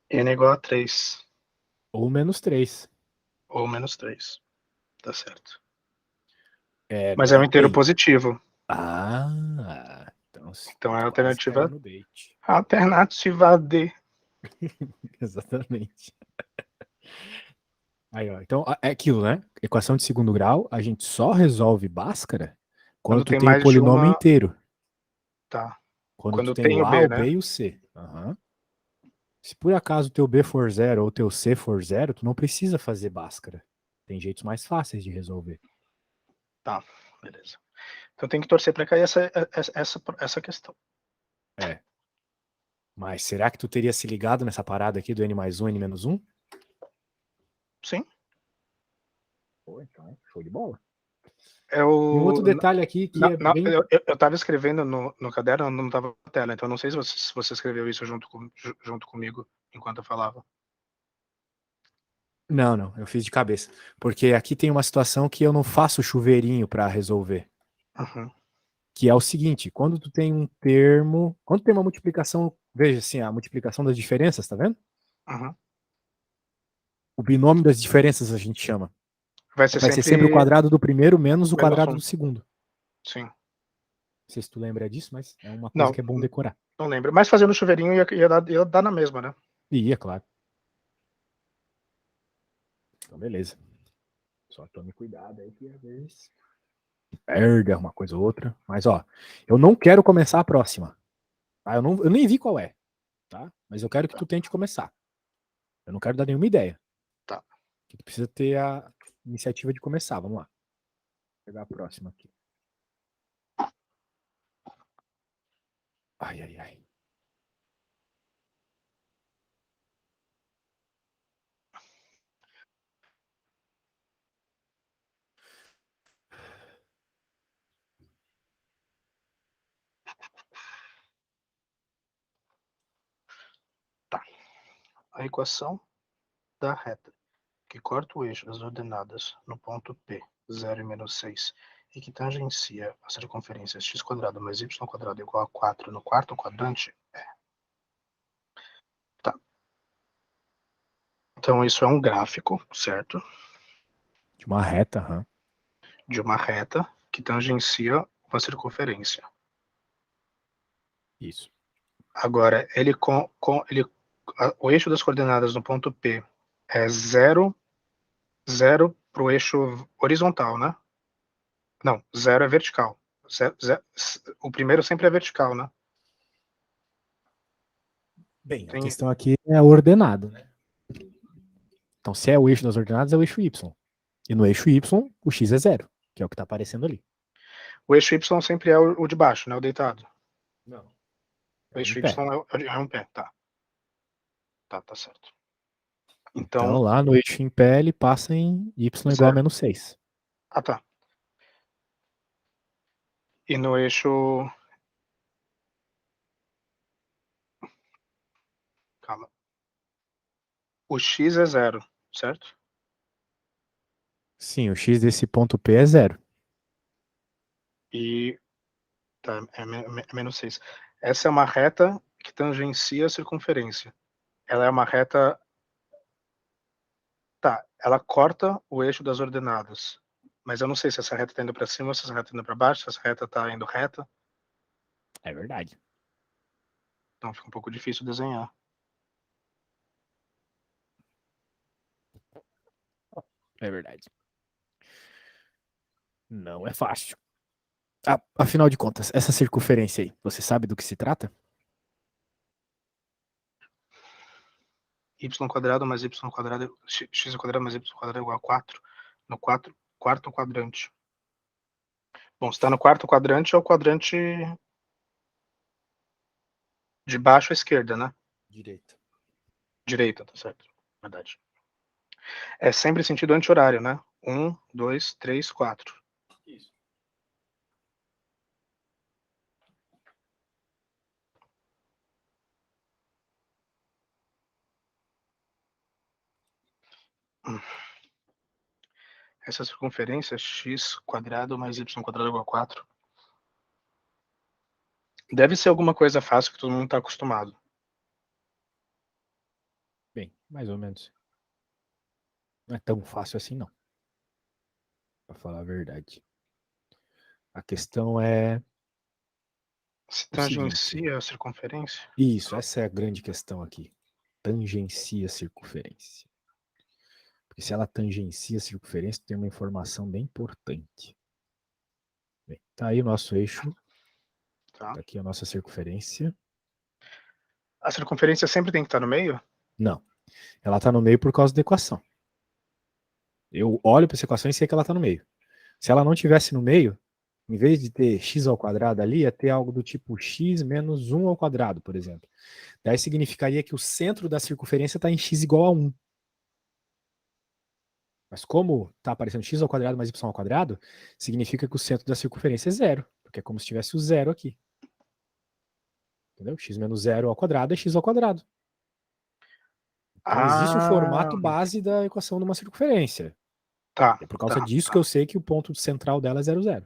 N é igual a 3. Ou menos 3. Ou menos 3. Tá certo. É, Mas é um inteiro bem. positivo. Então Então é a quase caiu alternativa... no bait. Alternativa D. Exatamente. Aí, ó. Então, é aquilo, né? Equação de segundo grau, a gente só resolve Bhaskara quando tu tem tem o mais de polinômio uma... inteiro. Tá. Quando tu Quando tem tem o o A, B, o né? B e o C. Se por acaso o teu B for 0 ou o teu C for 0, tu não precisa fazer Bhaskara. Tem jeitos mais fáceis de resolver. Tá, beleza. Então tem que torcer para cair essa questão. É. Mas será que tu teria se ligado nessa parada aqui do N mais 1, N menos 1? Sim. Pô, então, show de bola. É E um o... outro detalhe aqui que é bem... Eu tava escrevendo no caderno, não tava na tela, então não sei se você escreveu isso junto comigo enquanto eu falava. Não, eu fiz de cabeça. Porque aqui tem uma situação que eu não faço chuveirinho para resolver. Uhum. Que é o seguinte, quando tu tem um termo... Quando tem uma multiplicação... Veja assim, a multiplicação das diferenças, tá vendo? Uhum. O binômio das diferenças a gente chama. Vai ser Vai ser sempre o quadrado do primeiro menos o menos quadrado um. do segundo. Sim. Não sei se tu lembra disso, mas é uma coisa Não, que é bom decorar. não lembro. Mas fazendo chuveirinho ia dar na mesma, né? E é claro. Então, beleza. Só tome cuidado aí que às vezes perde uma coisa ou outra. Mas, ó, eu não quero começar a próxima. Tá? Eu nem vi qual é, tá? Mas eu quero que tu tente começar. Eu não quero dar nenhuma ideia. Tá. Tu precisa ter a iniciativa de começar. Vamos lá. Vou pegar a próxima aqui. Ai. Tá. A equação da reta que corta o eixo das ordenadas no ponto P, 0 e menos 6, e que tangencia a circunferência x² mais y² igual a 4 no quarto quadrante é. Tá. Então isso é um gráfico, certo? De uma reta, aham. De uma reta que tangencia uma circunferência. Isso. Agora, o eixo das coordenadas no ponto P é 0 para o eixo horizontal, né? Não, 0 é vertical. O primeiro sempre é vertical, né? Bem, a Tem, questão aqui é ordenado, né? Então, se é o eixo das ordenadas, é o eixo Y. E no eixo Y, o x é 0, que é o que está aparecendo ali. o eixo Y sempre é o de baixo, né? O deitado. Não. O É um eixo Y pé. é um pé, tá. Tá certo. Então, Então, lá no eixo em pé, ele passa em y igual a 0. menos 6. Ah, tá. E no eixo... Calma. O x é 0, certo? Sim, o x desse ponto P é 0. E tá, é menos 6. Essa é uma reta que tangencia a circunferência. Ela é uma reta... Tá, ela corta o eixo das ordenadas. Mas eu não sei se essa reta tá indo para cima, se essa reta tá indo para baixo, se essa reta tá indo reta. É verdade. Então fica um pouco difícil desenhar. É verdade. Não é fácil. Afinal de contas, essa circunferência aí, você sabe do que se trata? Y² mais Y², x² mais y² igual a 4 no quarto quadrante. Bom, se está no quarto quadrante, é o quadrante de baixo à esquerda, né? Direita. Direita, tá certo. Verdade. É sempre sentido anti-horário, né? 1, 2, 3, 4. Isso. Essa circunferência, x² mais y² igual a 4. Deve ser alguma coisa fácil que todo mundo está acostumado. Bem, mais ou menos. Não é tão fácil assim, não. Pra falar a verdade. A questão é Se o seguinte. tangencia a circunferência? Isso, essa é a grande questão aqui. Tangencia a circunferência. Porque se ela tangencia a circunferência, tem uma informação bem importante. Bem, tá aí o nosso eixo. Tá. Tá aqui a nossa circunferência. A circunferência sempre tem que estar no meio? Não. Ela tá no meio por causa da equação. Eu olho para essa equação e sei que ela tá no meio. Se ela não tivesse no meio, em vez de ter x ao quadrado ali, ia ter algo do tipo x menos 1 ao quadrado, por exemplo. Daí significaria que o centro da circunferência está em x igual a 1. Mas como está aparecendo x ao quadrado mais y ao quadrado, significa que o centro da circunferência é zero, porque é como se tivesse o zero aqui. Entendeu? X menos zero ao quadrado é x ao quadrado. Então existe o Ah, formato base da equação de uma circunferência. tá, É por causa tá, disso que tá, eu sei que o ponto central dela é 0, 0.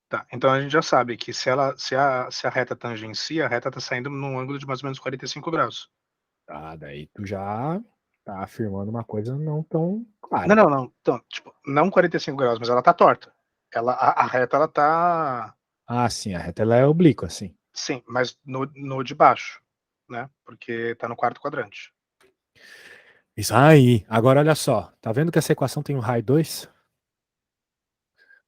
tá. Então a gente já sabe que se a reta tangencia, a reta está saindo num ângulo de mais ou menos 45 graus. Ah, daí tu já tá afirmando uma coisa não tão Não, clara. não, não. Então, tipo, não 45 graus, mas ela tá torta. A reta, ela tá. Ah, sim, a reta ela é oblíqua, sim. Sim, mas no de baixo, né? Porque tá no quarto quadrante. Isso aí. Agora olha só. Tá vendo que essa equação tem um raio 2?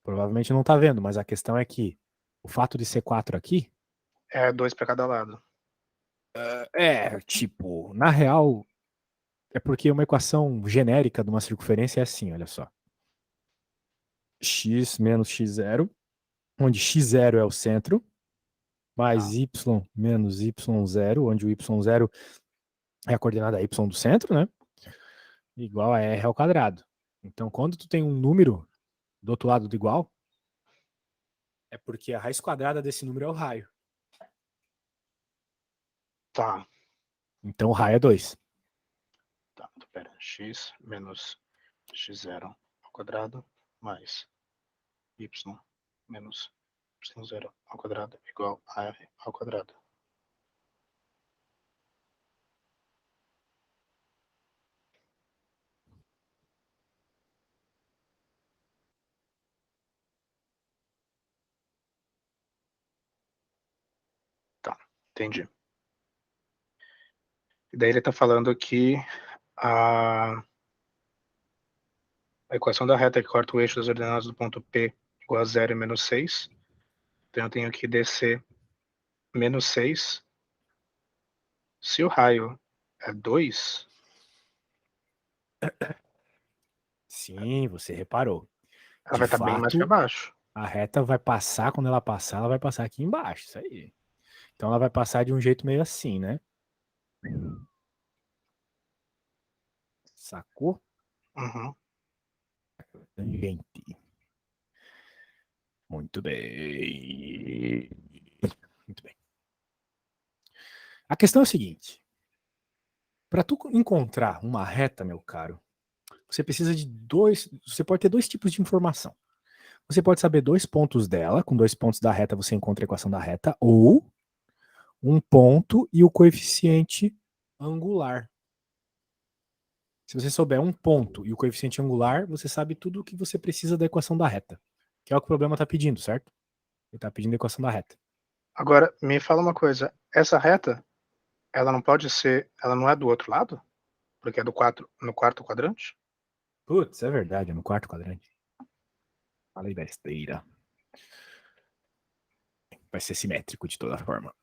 Provavelmente não tá vendo, mas a questão é que o fato de ser 4 aqui É 2 para cada lado. tipo, na real, é porque uma equação genérica de uma circunferência é assim, olha só. X menos x0, onde x0 é o centro, mais Tá. y menos y0, onde o y0 é a coordenada y do centro, né? Igual a r ao quadrado. Então, quando tu tem um número do outro lado do igual, é porque a raiz quadrada desse número é o raio. Tá. Então, o raio é 2. Tá. Então, pera. X menos x0 ao quadrado mais y menos y0 ao quadrado igual a r ao quadrado. Tá. Entendi. E daí ele tá falando que a equação da reta que corta o eixo das ordenadas do ponto P igual a 0 e menos 6. Então eu tenho que descer menos 6. Se o raio é 2, Sim, você reparou. ela De vai estar bem mais para fato, baixo. a reta vai passar, quando ela passar, ela vai passar aqui embaixo. Isso aí. Então, ela vai passar de um jeito meio assim, né? Sacou? Uhum. Tangente. Muito bem. Muito bem. A questão é o seguinte. Para tu encontrar uma reta, meu caro, você precisa de dois. Você pode ter dois tipos de informação. Você pode saber dois pontos dela, com 2 pontos da reta você encontra a equação da reta, ou um ponto e o coeficiente angular. Se você souber um ponto e o coeficiente angular, você sabe tudo o que você precisa da equação da reta. Que é o que o problema está pedindo, certo? Ele está pedindo a equação da reta. Agora, me fala uma coisa. Essa reta, ela não pode ser, ela não é do outro lado? Porque é no quarto quadrante? Putz, é verdade, é no quarto quadrante. Falei besteira. Vai ser simétrico de toda forma.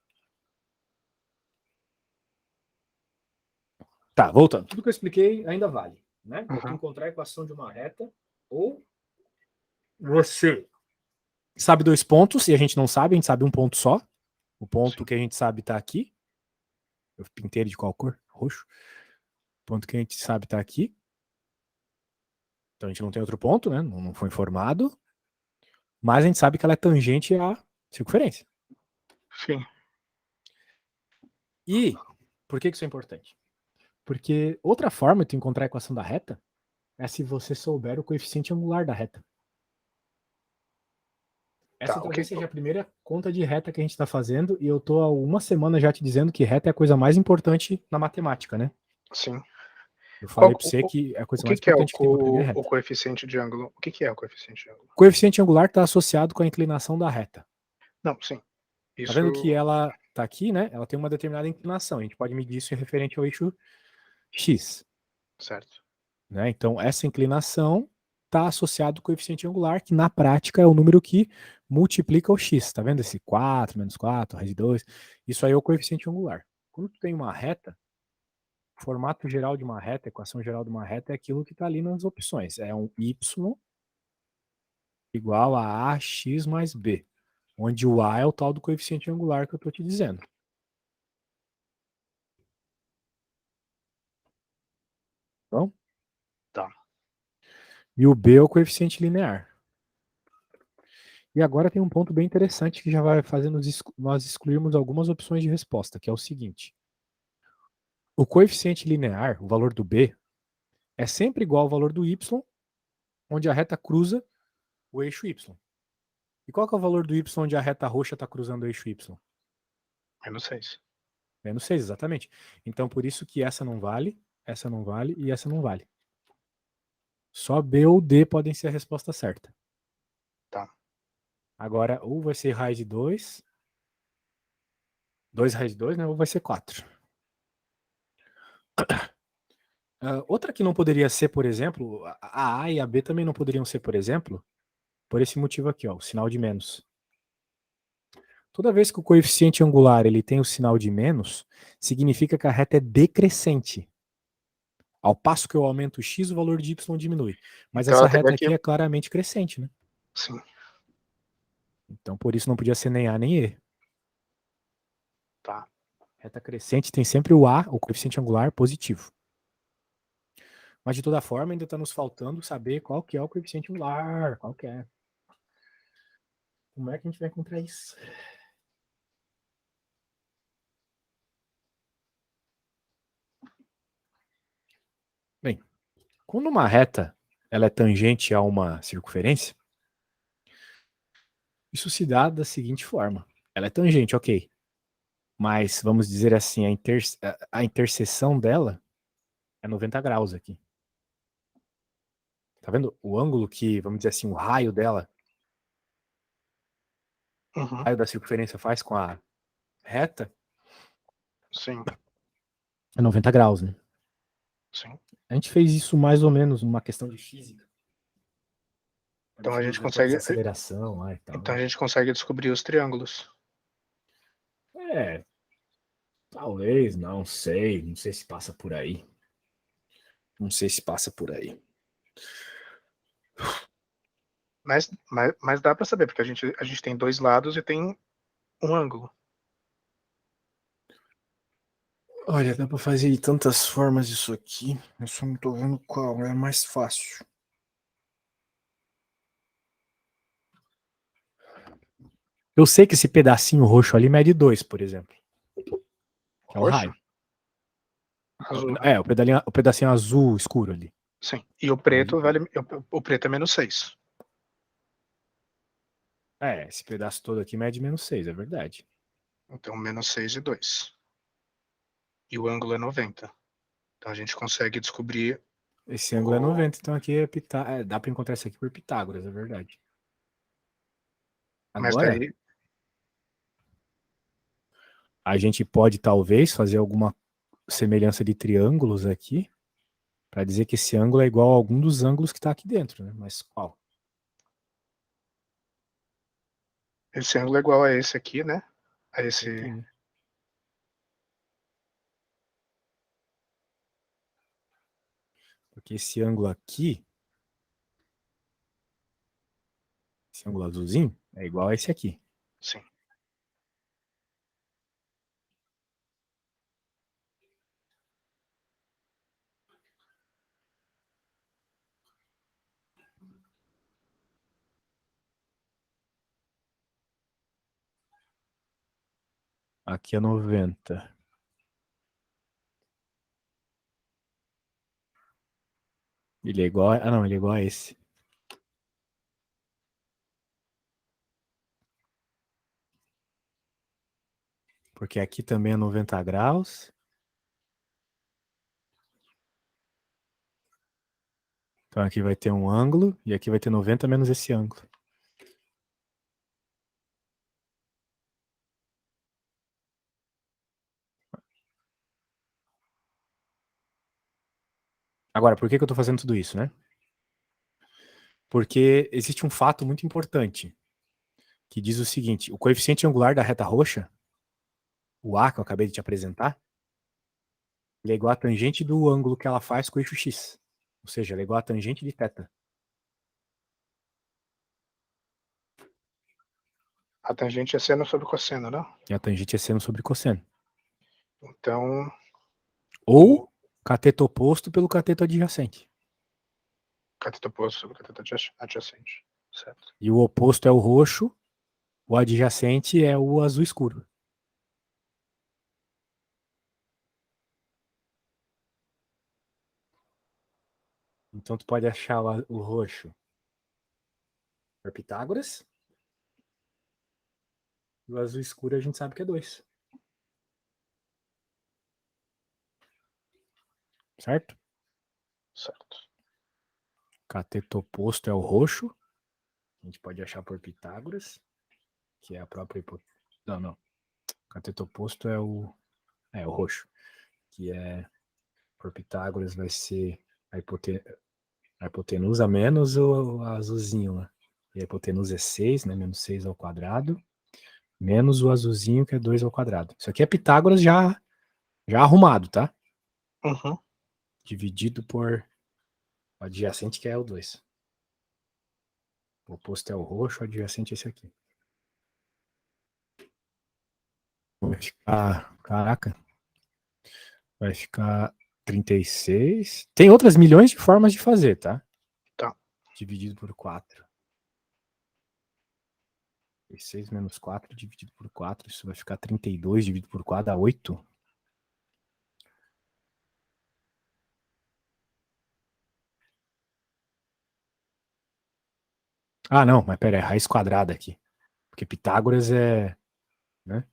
Tá, voltando. Tudo que eu expliquei ainda vale, né? Para tu Uhum. encontrar a equação de uma reta, ou você sabe 2 pontos e a gente não sabe, a gente sabe um ponto só. O ponto Sim. que a gente sabe está aqui. Eu pintei ele de qual cor? Roxo. O ponto que a gente sabe está aqui. Então a gente não tem outro ponto, né? Não foi informado. Mas a gente sabe que ela é tangente à circunferência. Sim. E por que isso é importante? Porque outra forma de tu encontrar a equação da reta é se você souber o coeficiente angular da reta. Essa Tá. O talvez que, seja a primeira conta de reta que a gente está fazendo, e eu tô há uma semana já te dizendo que reta é a coisa mais importante na matemática, né? sim. Eu Qual, falei para você que é a o coisa que, mais que é importante que tem para aprender é o reta. coeficiente de ângulo? O que é o coeficiente de ângulo? O coeficiente angular está associado com a inclinação da reta. Não, sim. Tá vendo que Isso. ela tá aqui, né? Ela tem uma determinada inclinação. A gente pode medir isso em referente ao eixo x, Certo. né? Então, essa inclinação está associado ao coeficiente angular, que na prática é o número que multiplica o x. Tá vendo esse 4 menos 4, raiz de 2? Isso aí é o coeficiente angular. Quando tu tem uma reta, o formato geral de uma reta, a equação geral de uma reta é aquilo que está ali nas opções. É um y igual a ax mais b, onde o a é o tal do coeficiente angular que eu estou te dizendo. Então, Tá. E o B é o coeficiente linear. E agora tem um ponto bem interessante que já vai fazendo nós excluirmos algumas opções de resposta, que é o seguinte. O coeficiente linear, o valor do B, é sempre igual ao valor do Y, onde a reta cruza o eixo Y. E qual que é o valor do Y onde a reta roxa está cruzando o eixo Y? -6. -6, exatamente. Então, por isso que essa não vale e essa não vale. Só B ou D podem ser a resposta certa. Tá. Agora, ou vai ser raiz de 2, 2 raiz de 2, né? Ou vai ser 4. Outra que não poderia ser, por exemplo, a A e a B também não poderiam ser, por exemplo, por esse motivo aqui, ó, o sinal de menos. Toda vez que o coeficiente angular ele tem o sinal de menos, significa que a reta é decrescente. Ao passo que eu aumento o x, o valor de y diminui. Mas Então essa ela teria reta que... aqui é claramente crescente, né? Sim. Então, por isso não podia ser nem A nem E. Tá. Reta crescente tem sempre o A, o coeficiente angular, positivo. Mas, de toda forma, ainda está nos faltando saber qual que é o coeficiente angular, qual que é. Como é que a gente vai encontrar isso? Bem, quando uma reta ela é tangente a uma circunferência, isso se dá da seguinte forma. Ela é tangente, ok. Mas, vamos dizer assim, a interseção dela é 90 graus aqui. Tá vendo? O ângulo que, vamos dizer assim, o raio dela, o raio da circunferência faz com a reta, Sim. é 90 graus, né? Sim. A gente fez isso mais ou menos numa questão de física. Então a gente Depois consegue... desaceleração lá e tal. Então a gente consegue descobrir os triângulos. Talvez, não sei se passa por aí. Não sei se passa por aí. Mas dá para saber, porque a gente tem dois lados e tem um ângulo. Olha, dá pra fazer de tantas formas isso aqui. Eu só não tô vendo qual é mais fácil. Eu sei que esse pedacinho roxo ali mede 2, por exemplo. Que é o Roxo? raio. Azul, né? É, o pedacinho azul escuro ali. Sim. E o preto vale... O preto é -6. Esse pedaço todo aqui mede -6, é verdade. Então -6 e 2. E o ângulo é 90. Então a gente consegue descobrir... Esse ângulo é 90, então aqui dá pra encontrar isso aqui por Pitágoras, é verdade. Mas Agora, daí... a gente pode talvez fazer alguma semelhança de triângulos aqui, para dizer que esse ângulo é igual a algum dos ângulos que está aqui dentro, né? Mas qual? Esse ângulo é igual a esse aqui, né? A esse... Aqui, né? Porque esse ângulo aqui, esse ângulo azulzinho, é igual a esse aqui. Sim. Aqui é 90. Ele é igual a... Ah, não, ele é igual a esse. Porque aqui também é 90 graus. Então aqui vai ter um ângulo, e aqui vai ter 90 menos esse ângulo. Agora, por que eu estou fazendo tudo isso, né? Porque existe um fato muito importante, que diz o seguinte: o coeficiente angular da reta roxa, o A que eu acabei de te apresentar, ele é igual a tangente do ângulo que ela faz com o eixo x. Ou seja, ele é igual a tangente de θ. A tangente é seno sobre cosseno, não? E a tangente é seno sobre cosseno. Então... Ou cateto oposto pelo cateto adjacente. Cateto oposto sobre cateto adjacente. Certo. E o oposto é o roxo, o adjacente é o azul escuro. Então tu pode achar o roxo por Pitágoras. E o azul escuro a gente sabe que é 2. Certo? Certo. Cateto oposto é o roxo. A gente pode achar por Pitágoras, que é a própria hipótese. Não. Cateto oposto é o roxo, que é por Pitágoras vai ser a hipotenusa menos o azulzinho lá. E a hipotenusa é 6, né? Menos 6 ao quadrado. Menos o azulzinho, que é 2 ao quadrado. Isso aqui é Pitágoras já arrumado, tá? Uhum. Dividido por o adjacente, que é o 2. O oposto é o roxo, o adjacente é esse aqui. Vai ficar... Caraca. Vai ficar 36. Tem outras milhões de formas de fazer, tá? Tá. Dividido por 4. 6 menos 4 dividido por 4. Isso vai ficar 32 dividido por 4 dá 8. Ah, não, mas pera aí, raiz quadrada aqui. Porque Pitágoras é... né?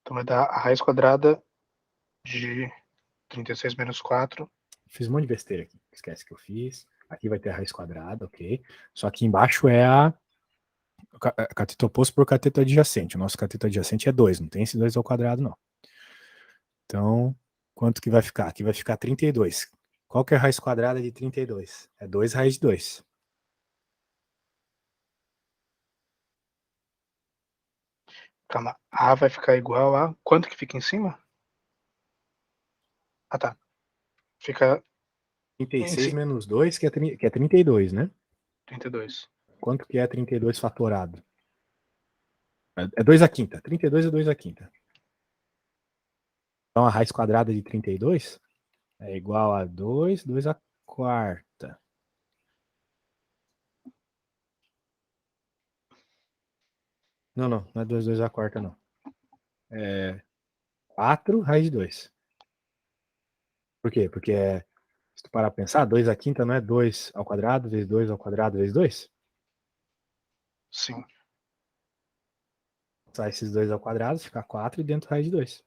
Então vai dar a raiz quadrada de 36 menos 4. Fiz um monte de besteira aqui. Esquece que eu fiz. Aqui vai ter a raiz quadrada, ok. Só que embaixo é a cateto oposto por cateto adjacente. O nosso cateto adjacente é 2, não tem esse 2 ao quadrado, não. Então, quanto que vai ficar? Aqui vai ficar 32. Qual que é a raiz quadrada de 32? É 2 raiz de 2. Calma. A vai ficar igual a... Quanto que fica em cima? Ah, tá. Fica 36 menos 2, que é 32, né? 32. Quanto que é 32 fatorado? É 2 à quinta. 32 é 2 à quinta. Então, a raiz quadrada de 32 é igual a 2 à quarta. Não é 2 à quarta, não. É 4 raiz de 2. Por quê? Porque se tu parar pra pensar, 2 à quinta não é 2 ao quadrado vezes 2 ao quadrado vezes 2? Sim. Sai esses 2 ao quadrado, fica 4 e dentro raiz de 2.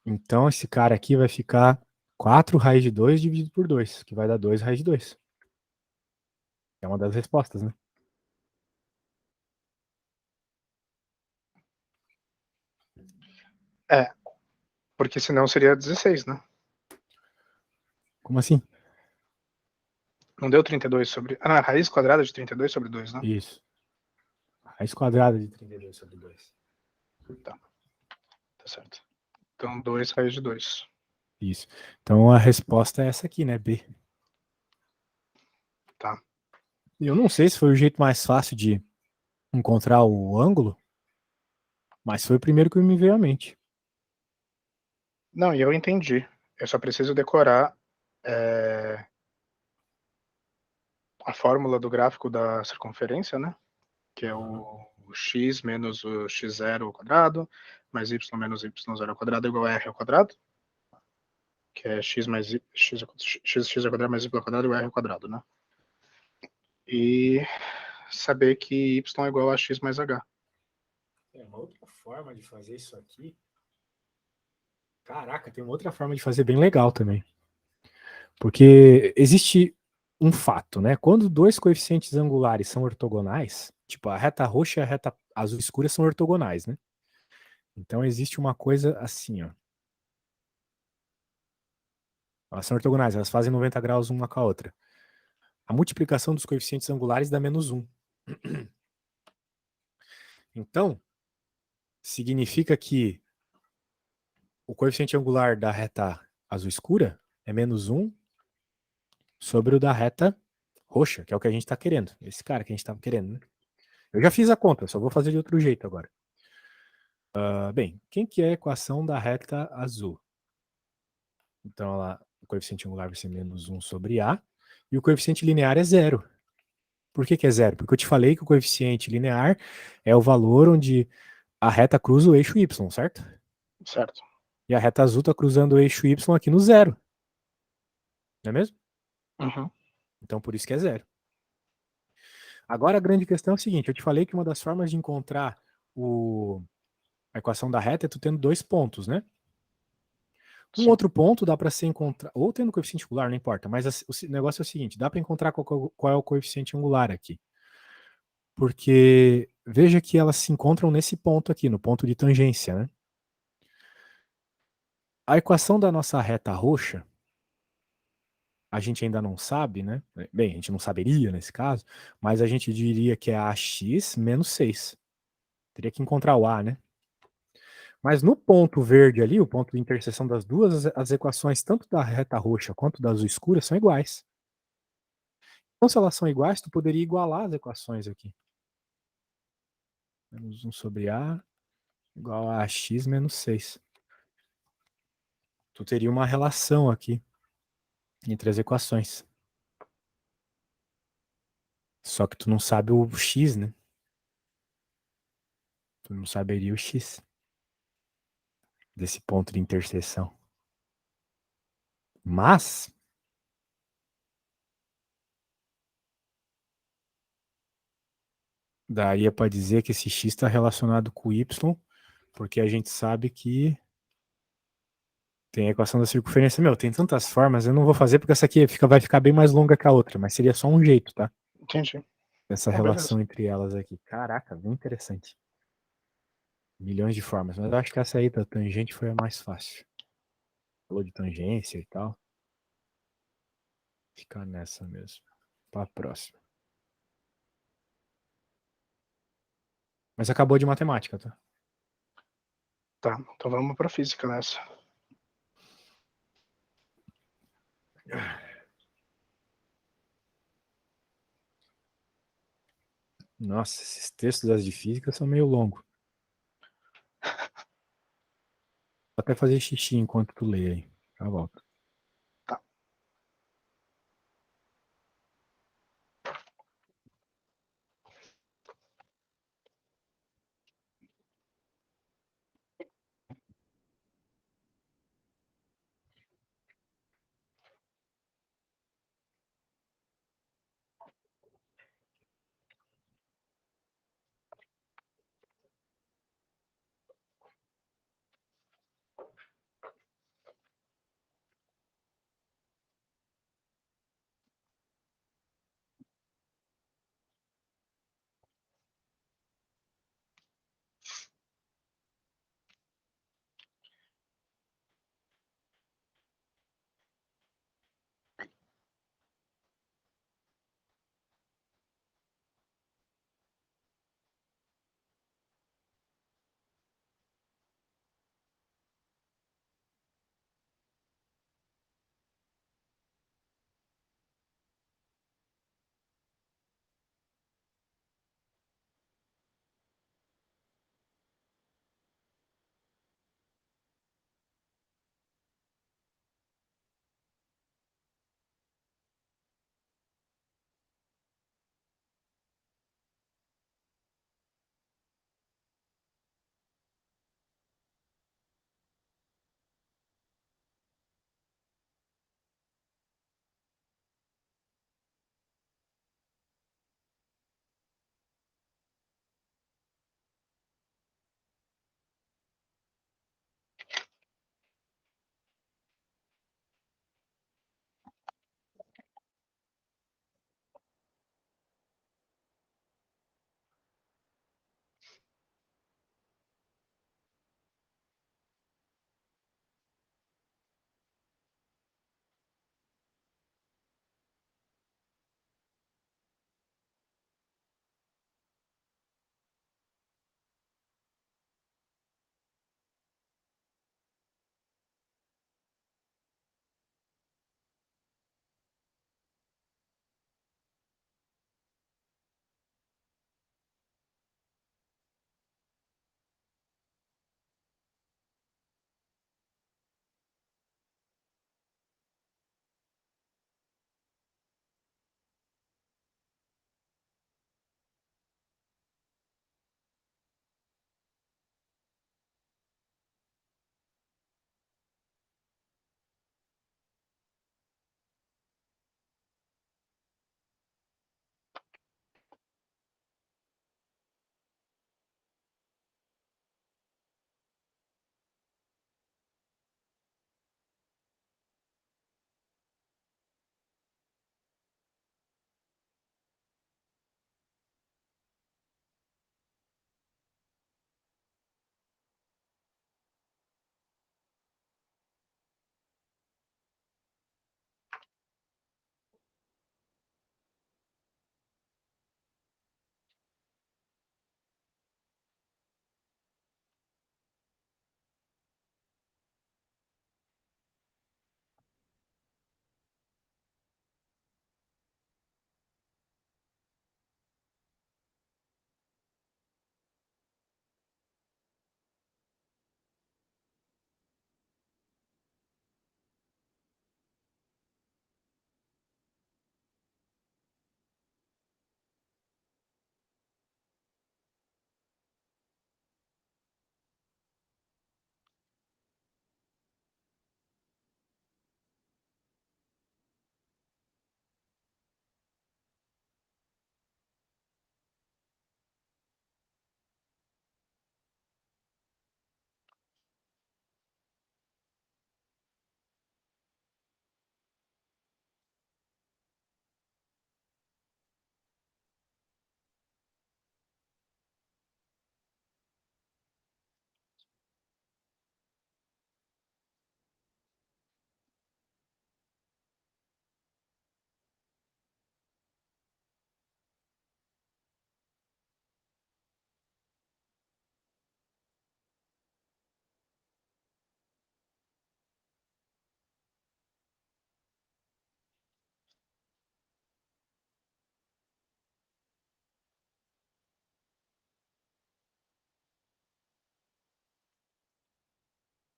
Então, esse cara aqui vai ficar 4 raiz de 2 dividido por 2, que vai dar 2 raiz de 2. É uma das respostas, né? É. Porque senão seria 16, né? Como assim? Não deu 32 sobre... Ah, não, a raiz quadrada de 32 sobre 2, né? Isso. Raiz quadrada de 32 sobre 2. Tá. Tá certo. Então, 2 raiz de 2. Isso. Então, a resposta é essa aqui, né? B. Tá. Eu não sei se foi o jeito mais fácil de encontrar o ângulo, mas foi o primeiro que me veio à mente. Não, e eu entendi. Eu só preciso decorar a fórmula do gráfico da circunferência, né? Que é o x menos o x0 ao quadrado, mais y menos y0 ao quadrado igual a r ao quadrado, que é x mais x ao quadrado mais y ao quadrado igual a r ao quadrado, né? E saber que y é igual a x mais h. Tem uma outra forma de fazer isso aqui. Caraca, tem uma outra forma de fazer bem legal também. Porque existe um fato, né? Quando dois coeficientes angulares são ortogonais, tipo a reta roxa e a reta azul escura são ortogonais, né? Então existe uma coisa assim, ó. Elas são ortogonais, elas fazem 90 graus uma com a outra. A multiplicação dos coeficientes angulares dá menos 1. Então, significa que o coeficiente angular da reta azul escura é menos 1 sobre o da reta roxa, que é o que a gente está querendo. Esse cara que a gente estava querendo, né? Eu já fiz a conta, só vou fazer de outro jeito agora. Bem, quem que é a equação da reta azul? Então, o coeficiente angular vai ser menos 1 sobre A. E o coeficiente linear é zero. Por que é zero? Porque eu te falei que o coeficiente linear é o valor onde a reta cruza o eixo Y, certo? Certo. E a reta azul está cruzando o eixo Y aqui no zero. Não é mesmo? Uhum. Então, por isso que é zero. Agora, a grande questão é o seguinte. Eu te falei que uma das formas de encontrar a equação da reta é tu tendo dois pontos, né? Um Sim. outro ponto dá para ser encontrar, ou tendo coeficiente angular, não importa, mas o negócio é o seguinte, dá para encontrar qual é o coeficiente angular aqui. Porque veja que elas se encontram nesse ponto aqui, no ponto de tangência, né? A equação da nossa reta roxa, a gente ainda não sabe, né? Bem, a gente não saberia nesse caso, mas a gente diria que é ax menos 6. Teria que encontrar o a, né? Mas no ponto verde ali, o ponto de interseção das duas, as equações tanto da reta roxa quanto da azul escura são iguais. Então, se elas são iguais, tu poderia igualar as equações aqui. Menos 1 sobre A igual a x menos 6. Tu teria uma relação aqui entre as equações. Só que tu não sabe o x, né? Tu não saberia o x desse ponto de interseção. Mas daria para dizer que esse x está relacionado com o y, porque a gente sabe que tem a equação da circunferência. Meu, tem tantas formas, eu não vou fazer porque essa aqui vai ficar bem mais longa que a outra, mas seria só um jeito, tá? Entendi. Essa Então, relação beleza. entre elas aqui. Caraca, bem interessante. Milhões de formas, mas eu acho que essa aí da tangente foi a mais fácil. Falou de tangência e tal. Ficar nessa mesmo. Pra próxima. Mas acabou de matemática, tá? Tá, então vamos para física nessa. Nossa, esses textos das de física são meio longos. Vou até fazer xixi enquanto tu lê aí. Já volto. Tá.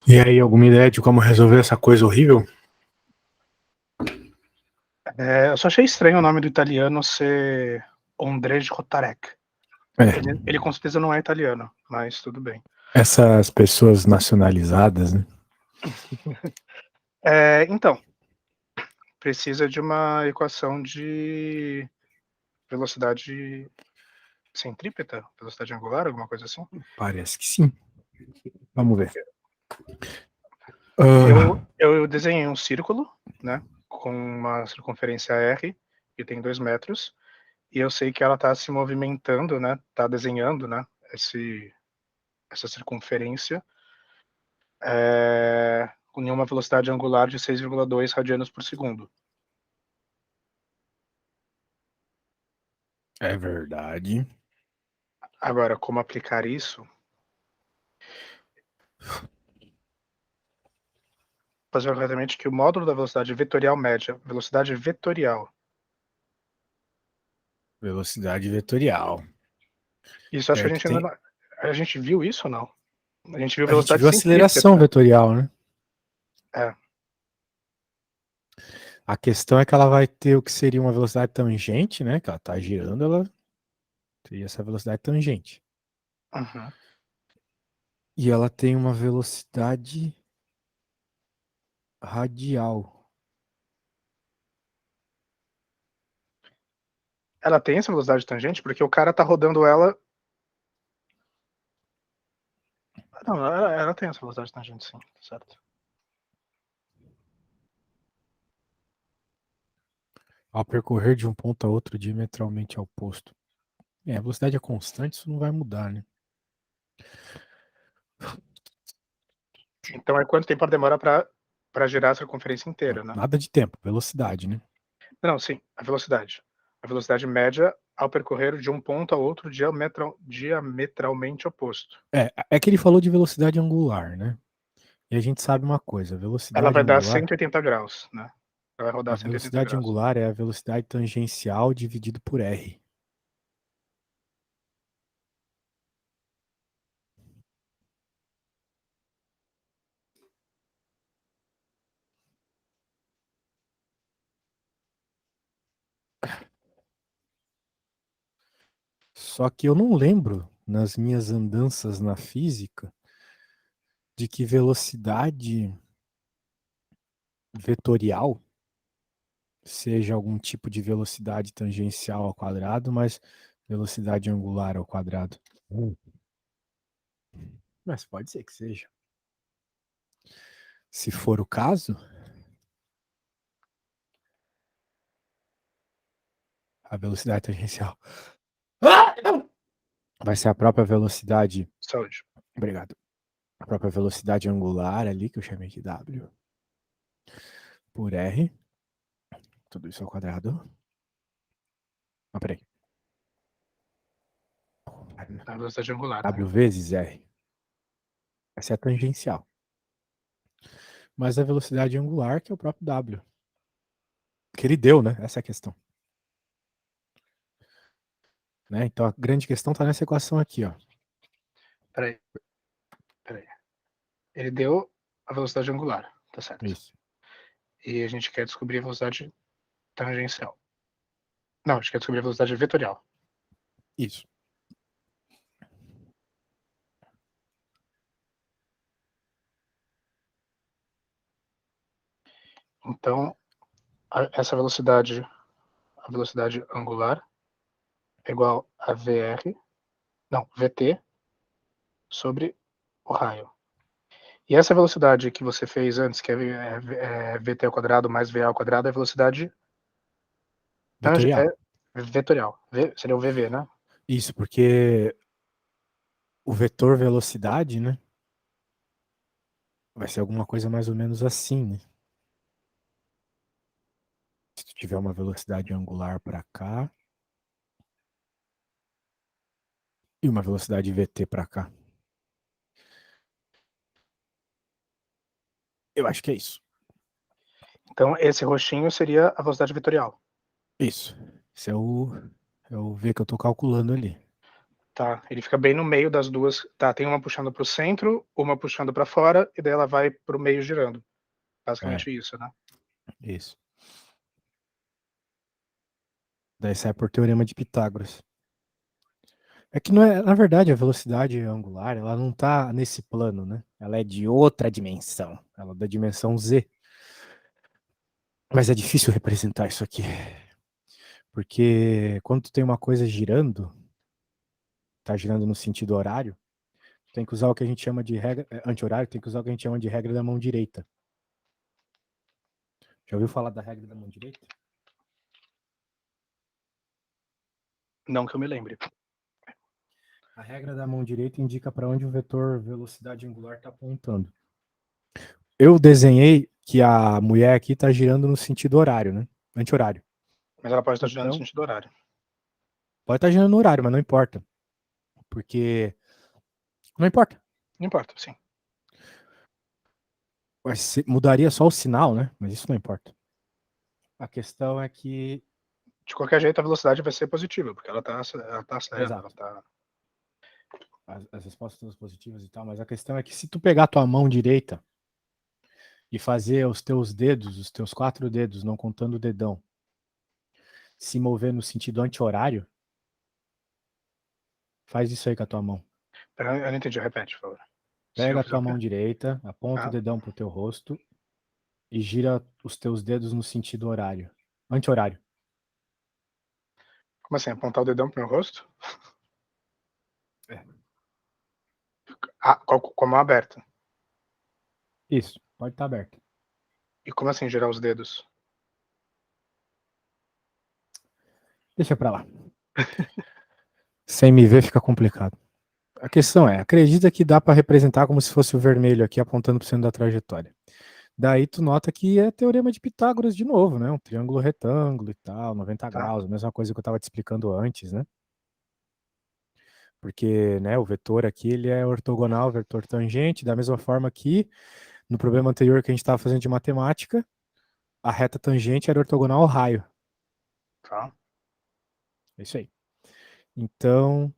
E aí, alguma ideia de como resolver essa coisa horrível? Eu só achei estranho o nome do italiano ser Ondrej Kotarek. É, Ele com certeza não é italiano, mas tudo bem. essas pessoas nacionalizadas, né? Então, precisa de uma equação de velocidade centrípeta, velocidade angular, alguma coisa assim. Parece que sim. Vamos ver. Eu desenhei um círculo, né, com uma circunferência R, que tem 2 metros, e eu sei que ela está se movimentando, né, está desenhando, né, essa circunferência, com uma velocidade angular de 6,2 radianos por segundo. É verdade. Agora, como aplicar isso? Fazer corretamente que o módulo da velocidade vetorial média, velocidade vetorial, Velocidade vetorial. isso acho que a gente ainda Tem... não, a gente viu isso ou não? A gente viu A gente velocidade viu aceleração centrípeta. vetorial, né? É. A questão é que ela vai ter o que seria uma velocidade tangente, né? Que ela tá girando, ela teria essa velocidade tangente. Uhum. E ela tem uma velocidade radial. Ela tem essa velocidade tangente porque o cara tá rodando ela. Não, ela tem essa velocidade tangente, sim, certo. Ao percorrer de um ponto a outro diametralmente oposto. A velocidade é constante, isso não vai mudar, né? Então é quanto tempo ela demora para girar a circunferência inteira, né? Nada de tempo, velocidade, né? Não, sim, a velocidade. A velocidade média ao percorrer de um ponto a outro diametralmente oposto. É que ele falou de velocidade angular, né? E a gente sabe uma coisa, Ela velocidade vai dar angular, 180 graus, né? Ela vai a rodar 180 velocidade graus. angular é a velocidade tangencial dividido por R. Só que eu não lembro, nas minhas andanças na física, de que velocidade vetorial seja algum tipo de velocidade tangencial ao quadrado, mas velocidade angular ao quadrado. Mas pode ser que seja. Se for o caso, a velocidade tangencial vai ser a própria velocidade. Saúde. Obrigado. A própria velocidade angular ali, que eu chamei de W, por R. Tudo isso ao quadrado. Ah, peraí. A velocidade angular, né? W vezes R. Essa é a tangencial. Mas a velocidade angular, que é o próprio W. Que ele deu, né? Essa é a questão. Né? Então a grande questão está nessa equação aqui, ó. Peraí. Ele deu a velocidade angular, tá certo. Isso. E a gente quer descobrir a velocidade tangencial. Não, a gente quer descobrir a velocidade vetorial. Isso. Então, essa velocidade, a velocidade angular, é igual a VR, não, VT, sobre o raio. E essa velocidade que você fez antes, que é VT ao quadrado mais VA ao quadrado, é velocidade Vetorial. vetorial. Seria o VV, né? Isso, porque o vetor velocidade, né? Vai ser alguma coisa mais ou menos assim, né? Se tu tiver uma velocidade angular para cá e uma velocidade VT para cá. Eu acho que é isso. Então, esse roxinho seria a velocidade vetorial. Isso. Esse é o V que eu tô calculando ali. Tá, ele fica bem no meio das duas. Tá, tem uma puxando pro centro, uma puxando pra fora, e daí ela vai pro meio girando. Basicamente isso, né? Isso. Daí sai por teorema de Pitágoras. É que não é, na verdade, a velocidade angular, ela não tá nesse plano, né? Ela é de outra dimensão. Ela é da dimensão Z. Mas é difícil representar isso aqui. Porque quando tu tem uma coisa girando, tá girando no sentido horário, tem que usar o que a gente chama de regra anti-horário, tem que usar o que a gente chama de regra da mão direita. Já ouviu falar da regra da mão direita? Não que eu me lembre. A regra da mão direita indica para onde o vetor velocidade angular está apontando. Eu desenhei que a mulher aqui está girando no sentido horário, né? Anti-horário. Mas ela pode estar girando no Então, sentido horário. pode estar girando no horário, mas não importa. Porque. Não importa. Não importa, sim. Mudaria só o sinal, né? Mas isso não importa. A questão é que. De qualquer jeito, a velocidade vai ser positiva, porque ela tá acelerando, ela Exato. tá. As respostas são positivas e tal, mas a questão é que se tu pegar a tua mão direita e fazer os teus dedos, os teus 4 dedos, não contando o dedão, se mover no sentido anti-horário, faz isso aí com a tua mão. Eu não entendi, repete, por favor. Se eu Pega a fizer tua o quê? mão direita, aponta o dedão pro teu rosto e gira os teus dedos no sentido horário. Anti-horário. Como assim? Apontar o dedão pro meu rosto? É. Ah, com a mão aberta. Isso, pode estar aberto. E como assim girar os dedos? Deixa pra lá. Sem me ver fica complicado. A questão é, acredita que dá para representar como se fosse o vermelho aqui apontando para o centro da trajetória. Daí tu nota que é teorema de Pitágoras de novo, né? Um triângulo retângulo e tal, 90 Tá. graus, a mesma coisa que eu estava te explicando antes, né? Porque, né, o vetor aqui ele é ortogonal, vetor tangente, da mesma forma que no problema anterior que a gente estava fazendo de matemática, a reta tangente era ortogonal ao raio. Tá. É isso aí. Então,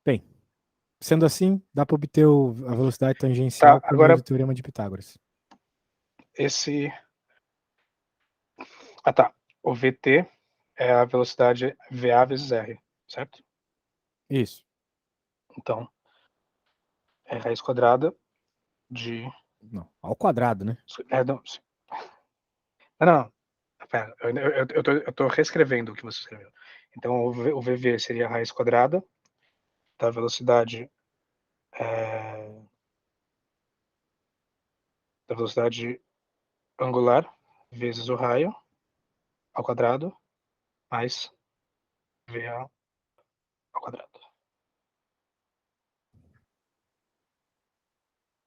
bem, sendo assim, dá para obter a velocidade tangencial Tá, por meio agora do teorema de Pitágoras. esse. Ah, tá. O VT é a velocidade VA vezes R, certo? Isso. Então, é raiz quadrada de. Não, ao quadrado, né? Não, não. Pera, eu tô reescrevendo o que você escreveu. Então, o VV seria a raiz quadrada da velocidade. Da velocidade angular vezes o raio ao quadrado mais VA ao quadrado.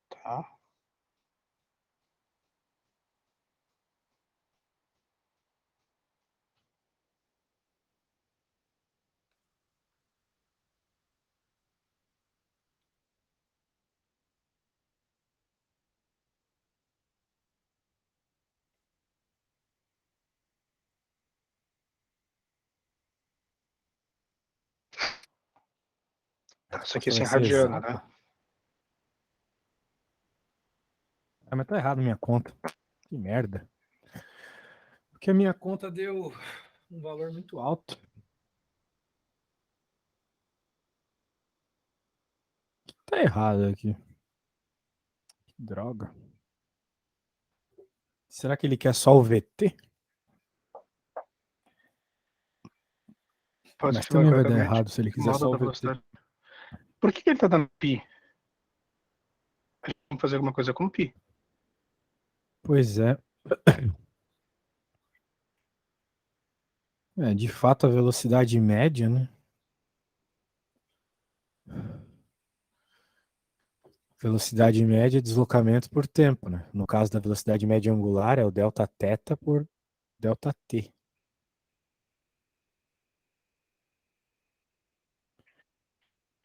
Tá? A Tá, isso aqui resposta vai sem ser radiano, exata. né? Ah, mas tá errado a minha conta. Que merda. Porque a minha conta deu um valor muito alto. Tá errado aqui. Que droga. Será que ele quer só o VT? Pode Mas ativar também vai dar corretamente errado se ele o quiser modo só o da VT. velocidade. Por que ele tá dando pi? A gente tem que fazer alguma coisa com pi. Pois é. É, de fato, a velocidade média, né? Velocidade média é deslocamento por tempo, né? No caso da velocidade média angular, é o delta θ por delta t.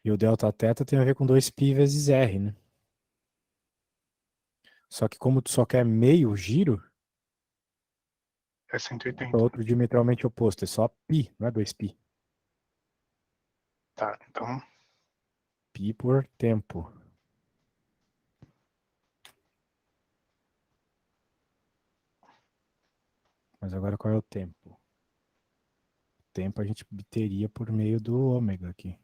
E o delta θ tem a ver com 2π vezes r, né? Só que como tu só quer meio giro, É é para 180. outro diametralmente oposto. É só π, não é 2π. Tá, então π por tempo. Mas agora qual é o tempo? O tempo a gente obteria por meio do ômega aqui.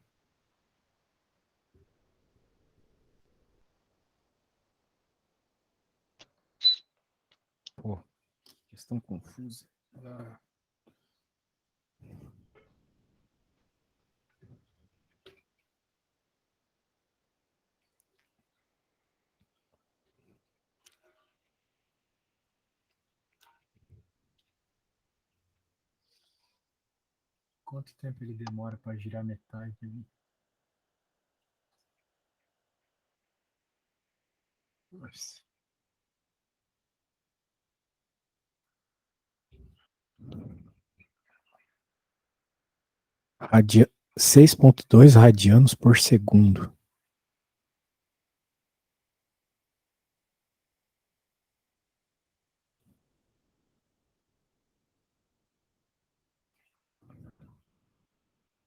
Pô, questão confusa. Quanto tempo ele demora para girar metade ali? Nossa. Radia... 6,2 radianos por segundo.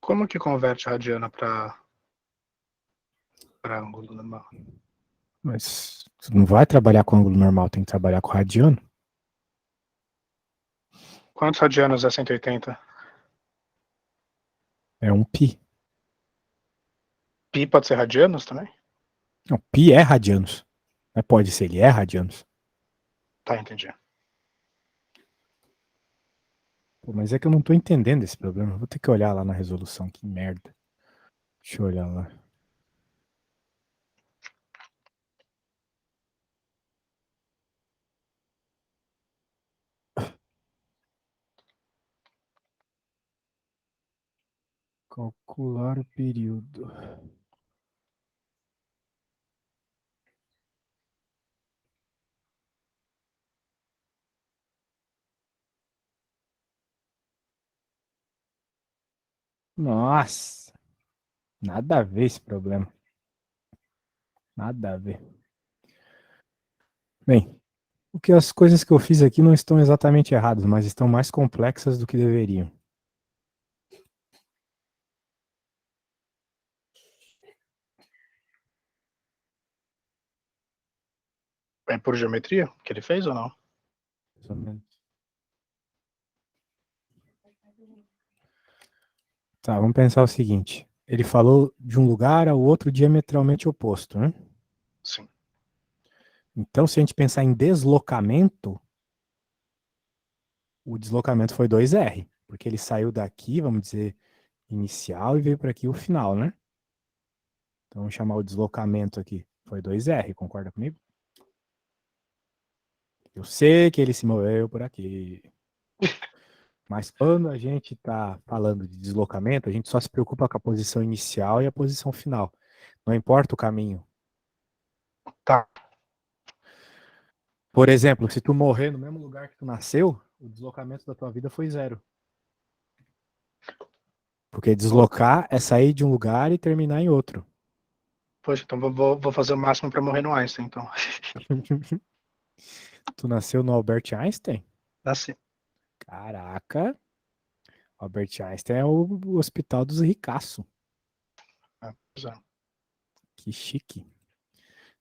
Como que converte radiana para ângulo normal? Mas tu não vai trabalhar com ângulo normal, tem que trabalhar com radiano. Quantos radianos é 180? É um π. Pi pode ser radianos também? Não, π é radianos. Mas pode ser, ele é radianos. Tá, entendi. Pô, mas é que eu não tô entendendo esse problema. Vou ter que olhar lá na resolução, que merda. Deixa eu olhar lá. Calcular o período. Nossa, nada a ver esse problema. Nada a ver. Bem, o que as coisas que eu fiz aqui não estão exatamente erradas, mas estão mais complexas do que deveriam. É por geometria que ele fez ou não? Mais ou menos. Tá, vamos pensar o seguinte. Ele falou de um lugar ao outro diametralmente oposto, né? Sim. Então, se a gente pensar em deslocamento, o deslocamento foi 2R, porque ele saiu daqui, vamos dizer, inicial e veio para aqui o final, né? Então, vamos chamar o deslocamento aqui. Foi 2R, concorda comigo? Eu sei que ele se moveu por aqui. Mas quando a gente está falando de deslocamento, a gente só se preocupa com a posição inicial e a posição final. Não importa o caminho. Tá. Por exemplo, se tu morrer no mesmo lugar que tu nasceu, o deslocamento da tua vida foi 0. Porque deslocar é sair de um lugar e terminar em outro. Poxa, então vou fazer o máximo para morrer no Einstein, então. Tu nasceu no Albert Einstein? Nasci. Caraca. Albert Einstein é o hospital dos ricaços. Pois é. Que chique.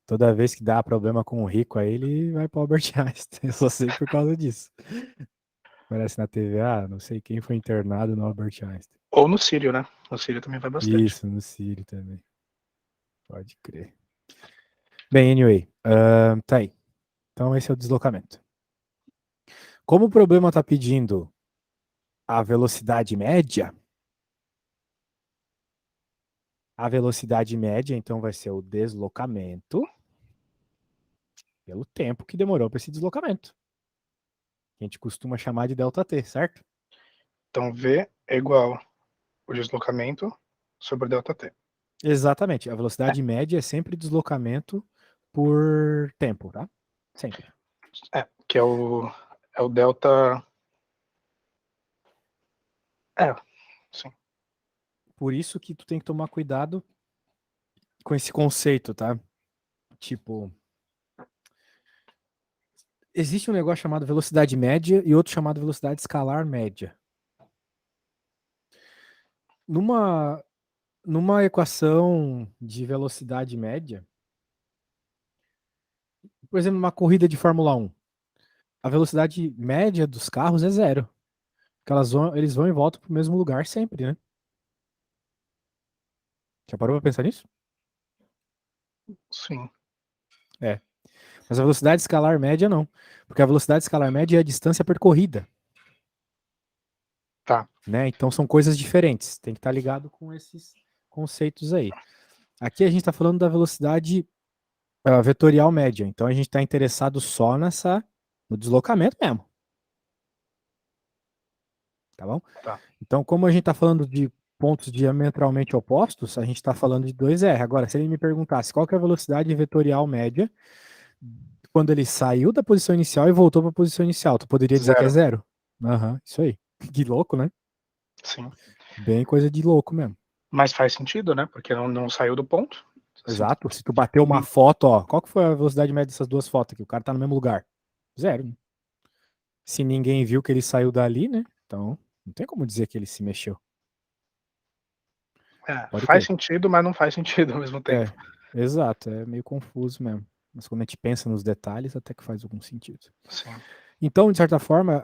Toda vez que dá problema com o rico, aí ele vai para Albert Einstein. Eu só sei por causa disso. Parece na TVA, não sei quem foi internado no Albert Einstein. Ou no Sírio, né? No Sírio também vai bastante. Isso, no Sírio também. Pode crer. Bem, anyway, tá aí. Então esse é o deslocamento. Como o problema está pedindo a velocidade média, a velocidade média então vai ser o deslocamento pelo tempo que demorou para esse deslocamento. Que a gente costuma chamar de ΔT, certo? Então V é igual o deslocamento sobre o ΔT. Exatamente. A velocidade média é sempre deslocamento por tempo, tá? Sempre. Que é o delta. Sim. Por isso que tu tem que tomar cuidado com esse conceito, tá? Tipo, existe um negócio chamado velocidade média e outro chamado velocidade escalar média. numa equação de velocidade média, por exemplo, numa corrida de Fórmula 1, a velocidade média dos carros é zero. Porque eles vão e voltam pro mesmo lugar sempre, né? Já parou pra pensar nisso? Sim. É. Mas a velocidade escalar média não. Porque a velocidade escalar média é a distância percorrida, Tá. né? Então são coisas diferentes. Tem que estar ligado com esses conceitos aí. Aqui a gente está falando da velocidade vetorial média. Então a gente está interessado só no deslocamento mesmo. Tá bom? Tá. Então, como a gente está falando de pontos diametralmente opostos, a gente está falando de 2R. Agora, se ele me perguntasse qual que é a velocidade vetorial média quando ele saiu da posição inicial e voltou para a posição inicial, tu poderia dizer que é Zero. zero? Aham, isso aí. Que louco, né? Sim. Bem coisa de louco mesmo. Mas faz sentido, né? Porque não saiu do ponto. Assim, Exato. Se tu bateu uma foto, ó, qual que foi a velocidade média dessas duas fotos aqui? O cara tá no mesmo lugar. Zero, né? Se ninguém viu que ele saiu dali, né? Então, não tem como dizer que ele se mexeu. Pode faz crer. sentido, mas não faz sentido ao mesmo tempo. É, exato. É meio confuso mesmo. Mas quando a gente pensa nos detalhes, até que faz algum sentido. Sim. Então, de certa forma,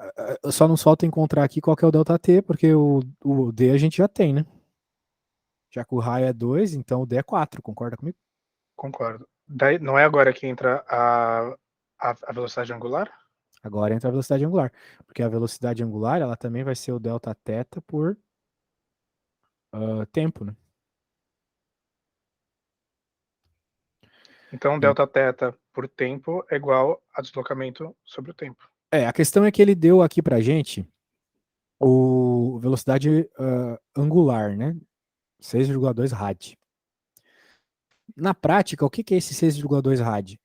só nos falta encontrar aqui qual que é o ΔT, porque o D a gente já tem, né? Já que o raio é 2, então o D é 4, concorda comigo? Concordo. Daí, não é agora que entra a velocidade angular? Agora entra a velocidade angular, porque a velocidade angular ela também vai ser o ΔT por tempo, né? Então, Δθ por tempo é igual a deslocamento sobre o tempo. A questão é que ele deu aqui pra gente o velocidade angular, né? 6,2 rad. Na prática, o que que é esse 6,2 rad?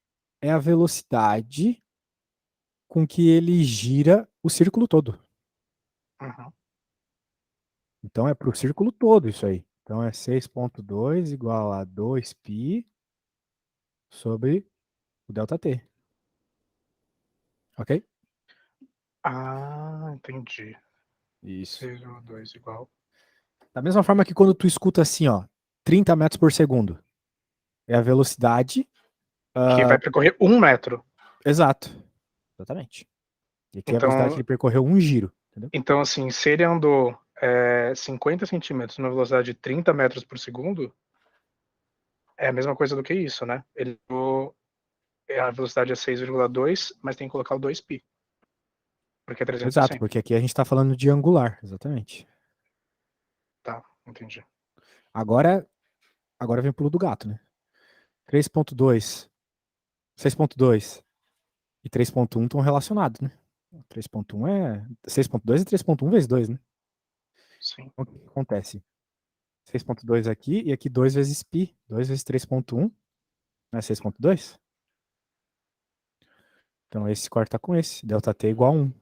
É a velocidade com que ele gira o círculo todo. Uhum. Então é para o círculo todo isso aí. Então é 6,2 igual a 2π sobre o ΔT. Ok? Entendi. Isso. 6,2 igual. Da mesma forma que quando tu escuta assim, ó, 30 metros por segundo, é a velocidade. Que vai percorrer 1 metro. Exato. Exatamente. E aqui é a velocidade que Então, ele percorreu um giro. Entendeu? então assim, se ele andou 50 centímetros numa velocidade de 30 metros por segundo, é a mesma coisa do que isso, né? A velocidade é 6,2, mas tem que colocar o 2π, porque é Exato, 360. porque aqui a gente está falando de angular. Exatamente. Tá, entendi. Agora, agora vem o pulo do gato, né? 3,2, 6,2 e 3,1 estão relacionados, né? 3,1 é. 6,2 e 3,1 vezes 2, né? Sim. Então, o que acontece? 6,2 aqui e aqui 2 vezes π. 2 vezes 3,1 não é 6,2? Então esse corta com esse. ΔT igual a 1.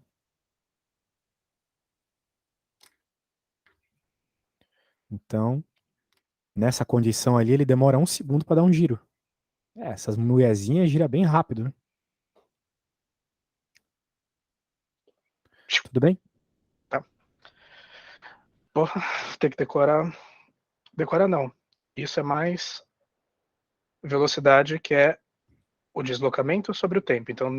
Então, nessa condição ali, ele demora 1 segundo para dar um giro. Essas mulherzinhas giram bem rápido, né? Tudo bem? Tá. Porra, tem que decorar. Decorar não. Isso é mais velocidade, que é o deslocamento sobre o tempo. Então,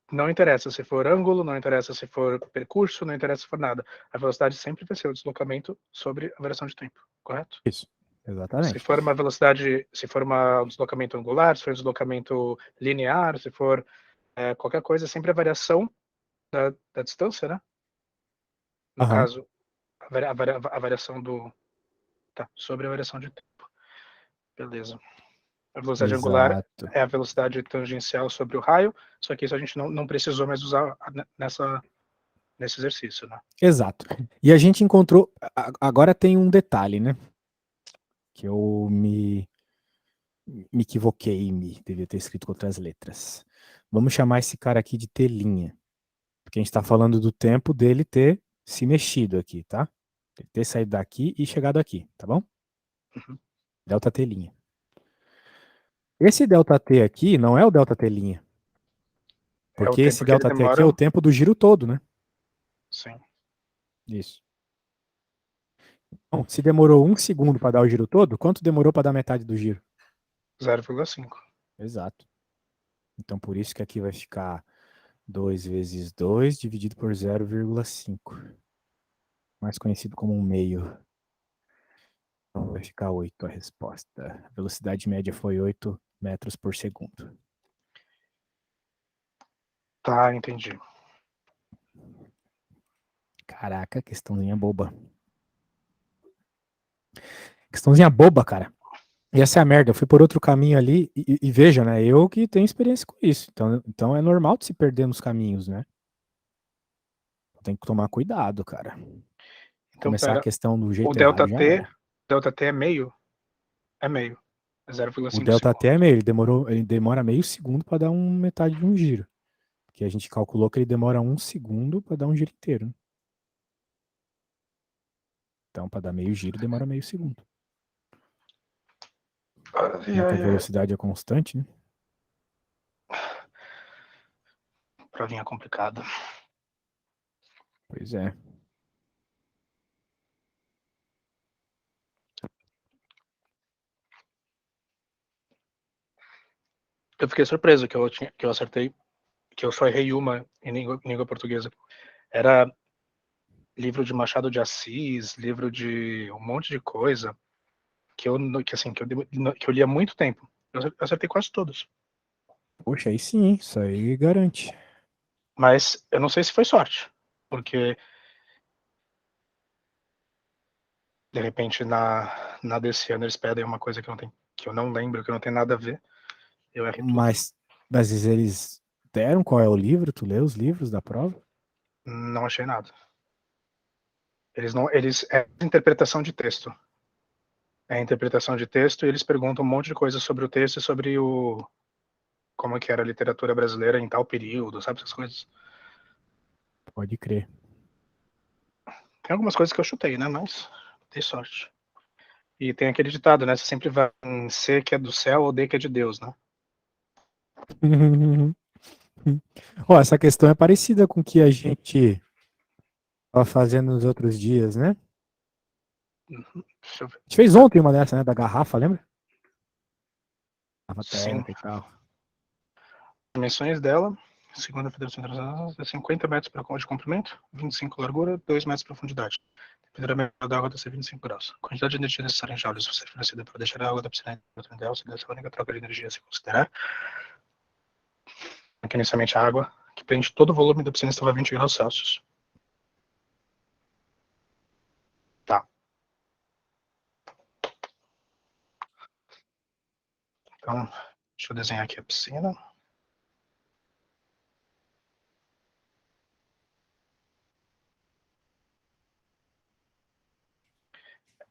não interessa se for ângulo, não interessa se for percurso, não interessa se for nada. A velocidade sempre vai ser o deslocamento sobre a variação de tempo, correto? Isso. Se Exatamente. for uma velocidade, se for um deslocamento angular, se for um deslocamento linear, se for qualquer coisa, é sempre a variação da distância, né? No Aham. caso, a variação do. Tá, sobre a variação de tempo. Beleza. A velocidade angular Exato. é a velocidade tangencial sobre o raio, só que isso a gente não precisou mais usar nesse exercício, né? Exato. E a gente encontrou. Agora tem um detalhe, né? Que eu me equivoquei, devia ter escrito com outras letras. Vamos chamar esse cara aqui de telinha. Porque a gente está falando do tempo dele ter se mexido aqui, tá? Ele ter saído daqui e chegado aqui, tá bom? Uhum. Delta telinha. Esse delta t aqui não é o delta telinha. É o Porque esse tempo que ele delta t aqui é o demora. tempo do giro todo, né? Sim. Isso. Bom, se demorou 1 segundo para dar o giro todo, quanto demorou para dar metade do giro? 0,5. Exato. Então, por isso que aqui vai ficar 2 vezes 2 dividido por 0,5. Mais conhecido como um meio. Então, vai ficar 8 a resposta. A velocidade média foi 8 metros por segundo. Tá, entendi. Caraca, questãozinha boba. Questãozinha boba, cara. E essa é a merda. Eu fui por outro caminho ali e veja, né? Eu que tenho experiência com isso. Então é normal de se perder nos caminhos, né? Tem que tomar cuidado, cara. Então, Começar a pera, questão do o jeito errado delta já T, era. delta T é meio? É meio. É O 0,5 delta T é segundos. meio, ele demora meio segundo para dar metade de um giro. Porque a gente calculou que ele demora 1 segundo para dar um giro inteiro. Né? Então, para dar meio giro, demora meio segundo. Ai, Já que a ai, ai. velocidade é constante, né? Provinha complicada. Pois é. Eu fiquei surpreso que eu acertei, que eu só errei uma em língua portuguesa. Era livro de Machado de Assis, livro de um monte de coisa que eu li há muito tempo. Eu acertei quase todos. Poxa, aí sim, isso aí garante. Mas eu não sei se foi sorte, porque de repente na desse ano eles pedem uma coisa que eu não lembro, que não tem nada a ver. Eu errei tudo. Mas às vezes eles deram qual é o livro? Tu lê os livros da prova? Não achei nada. Eles é interpretação de texto. É interpretação de texto e eles perguntam um monte de coisa sobre o texto e sobre como é que era a literatura brasileira em tal período, sabe essas coisas. Pode crer. Tem algumas coisas que eu chutei, né? Mas dei sorte. E tem aquele ditado, né? Você sempre vai em C que é do céu ou D que é de Deus, né? Ó, essa questão é parecida com o que a gente estava fazendo nos outros dias, né? Deixa eu ver. A gente fez ontem uma dessa, né? Da garrafa, lembra? Garrafa Sim. térmica e tal. Dimensões dela, segundo a Federação Internacional, é 50 metros de comprimento, 25 de largura, 2 metros de profundidade. A temperatura média da água deve ser 25 graus. A quantidade de energia necessária em joules vai ser fornecida para deixar a água da piscina em temperatura ideal, se dessa única troca de energia se considerar. Aqui, inicialmente, a água, que prende todo o volume da piscina, estava a 20 graus Celsius. Tá. Então, deixa eu desenhar aqui a piscina.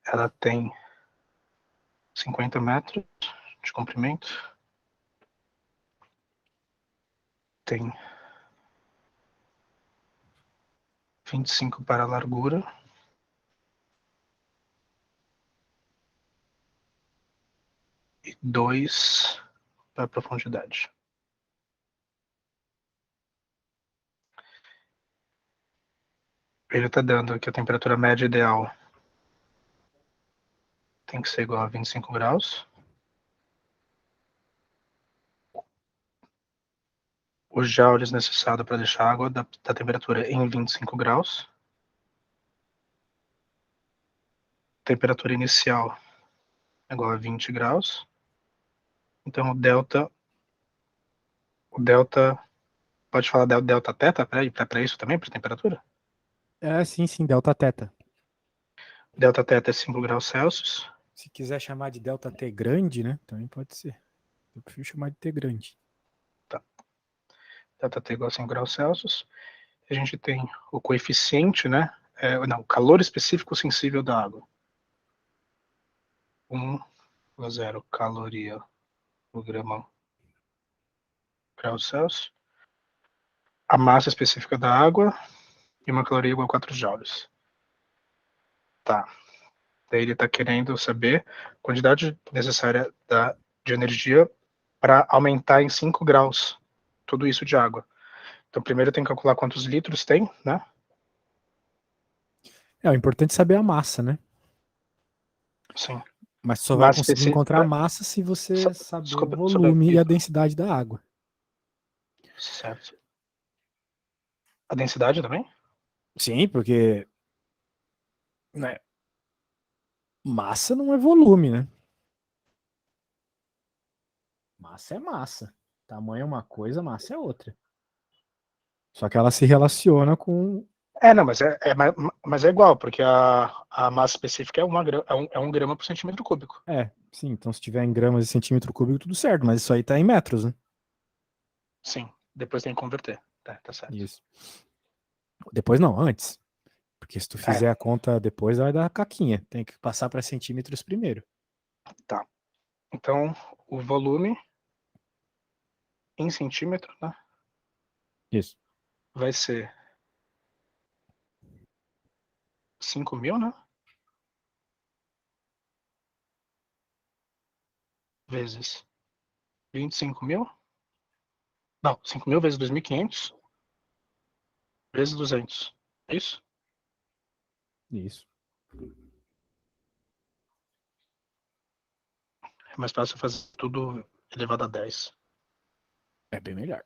Ela tem 50 metros de comprimento. Tem 25 para a largura. E 2 para a profundidade. Ele está dando que a temperatura média ideal tem que ser igual a 25 graus. Os joules necessários para deixar a água da temperatura em 25 graus. Temperatura inicial é igual a 20 graus. Então, o delta pode falar delta teta para isso também, para temperatura? É, sim, sim, delta teta. Delta teta é 5 graus Celsius. Se quiser chamar de delta T grande, né? Também pode ser. Eu prefiro chamar de T grande. Tá. Delta T igual a 5 graus Celsius. A gente tem o coeficiente, né? O calor específico sensível da água. 1,0 caloria por grama graus Celsius. A massa específica da água e uma caloria igual a 4 joules. Tá. Daí ele está querendo saber a quantidade necessária de energia para aumentar em 5 graus tudo isso de água. Então, primeiro tem que calcular quantos litros tem, né? É, o importante é saber a massa, né? Sim. Mas só vai Massa conseguir específica. encontrar massa se você saber o Sobre volume e a densidade da água. Certo. A densidade também? Sim, porque né, massa não é volume, né? Massa é massa. Tamanho é uma coisa, massa é outra. Só que ela se relaciona com. Não, mas é igual, porque a massa específica é 1 grama por centímetro cúbico. Sim, então se tiver em gramas e centímetro cúbico, tudo certo, mas isso aí tá em metros, né? Sim, depois tem que converter. Tá certo. Isso. Depois não, antes. Porque se tu fizer a conta depois, vai dar caquinha. Tem que passar para centímetros primeiro. Tá. Então, o volume em centímetro, né, Isso. vai ser 5.000, né? Vezes 25.000. Não, 5.000 vezes 2.500 vezes 200. É isso? Isso. É mais fácil fazer tudo elevado a 10. É bem melhor.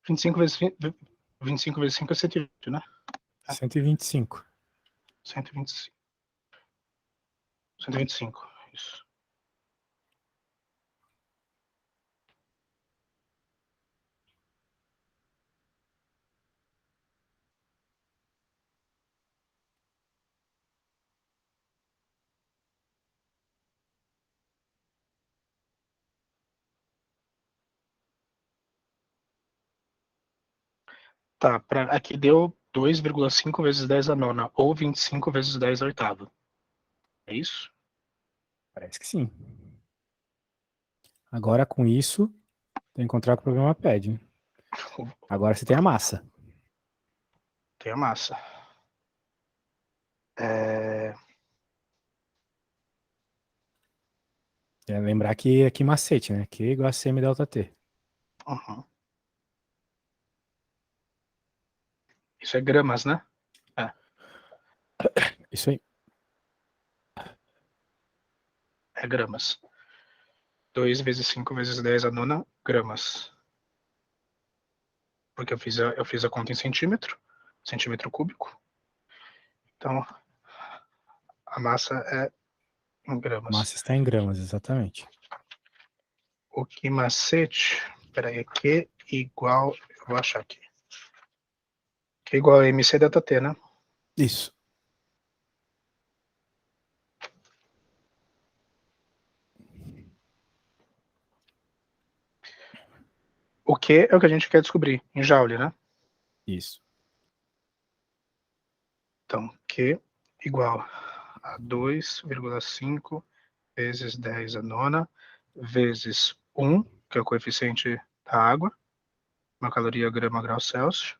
Vinte e cinco vezes 25 vezes 5 é 120, né? 125. 125. 125. Isso. Tá, aqui deu 2,5 vezes 10 a nona, ou 25 vezes 10 a oitava. É isso? Parece que sim. Agora com isso, tem que encontrar o problema pede. Né? Agora você tem a massa. Tem a massa. É... Lembrar que aqui macete, né? Q igual a CM delta T. Uhum. Isso é gramas, né? É. Isso aí. É gramas. 2 vezes 5 vezes 10 a nona, gramas. Porque eu fiz a conta em centímetro cúbico. Então, a massa é em A gramas. massa está em gramas, exatamente. O que macete, peraí, Q igual, eu vou achar aqui. Q igual a MC delta T, né? Isso. O Q é o que a gente quer descobrir, em joule, né? Isso. Então, Q igual a 2,5 vezes 10 a nona, vezes 1, que é o coeficiente da água, uma caloria grama grau Celsius,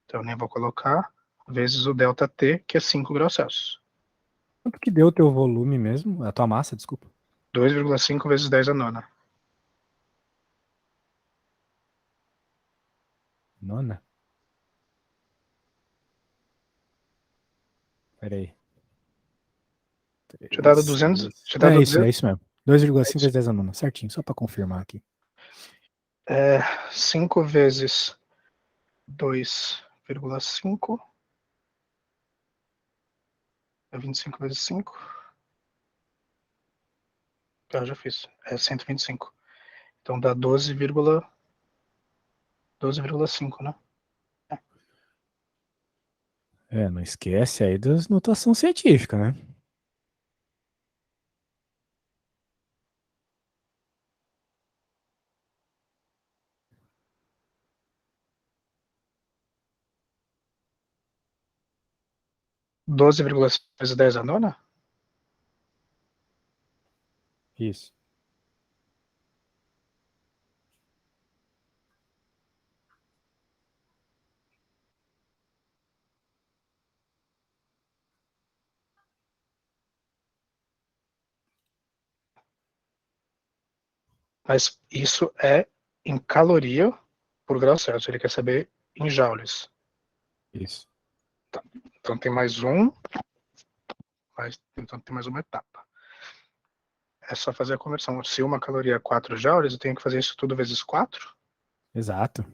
então nem vou colocar, vezes o delta T, que é 5 graus Celsius. Quanto que deu o teu volume mesmo? A tua massa, desculpa. 2,5 vezes 10 a nona. Nona? Pera aí. Tinha dado 200, tinha dado É 200, isso mesmo. 2,5 vezes 10 a nona. Certinho, só para confirmar aqui. 5 vezes 2,5 é 25 vezes 5. Já fiz. É 125. Então dá 12,5, né? Não esquece aí das notação científica, né? Doze vírgula vezes 10 a nona? Isso. Mas isso é em caloria por grau Celsius. Ele quer saber em joules. Isso. Tá. Então tem então tem mais uma etapa. É só fazer a conversão. Se uma caloria é 4 joules, eu tenho que fazer isso tudo vezes 4? Exato.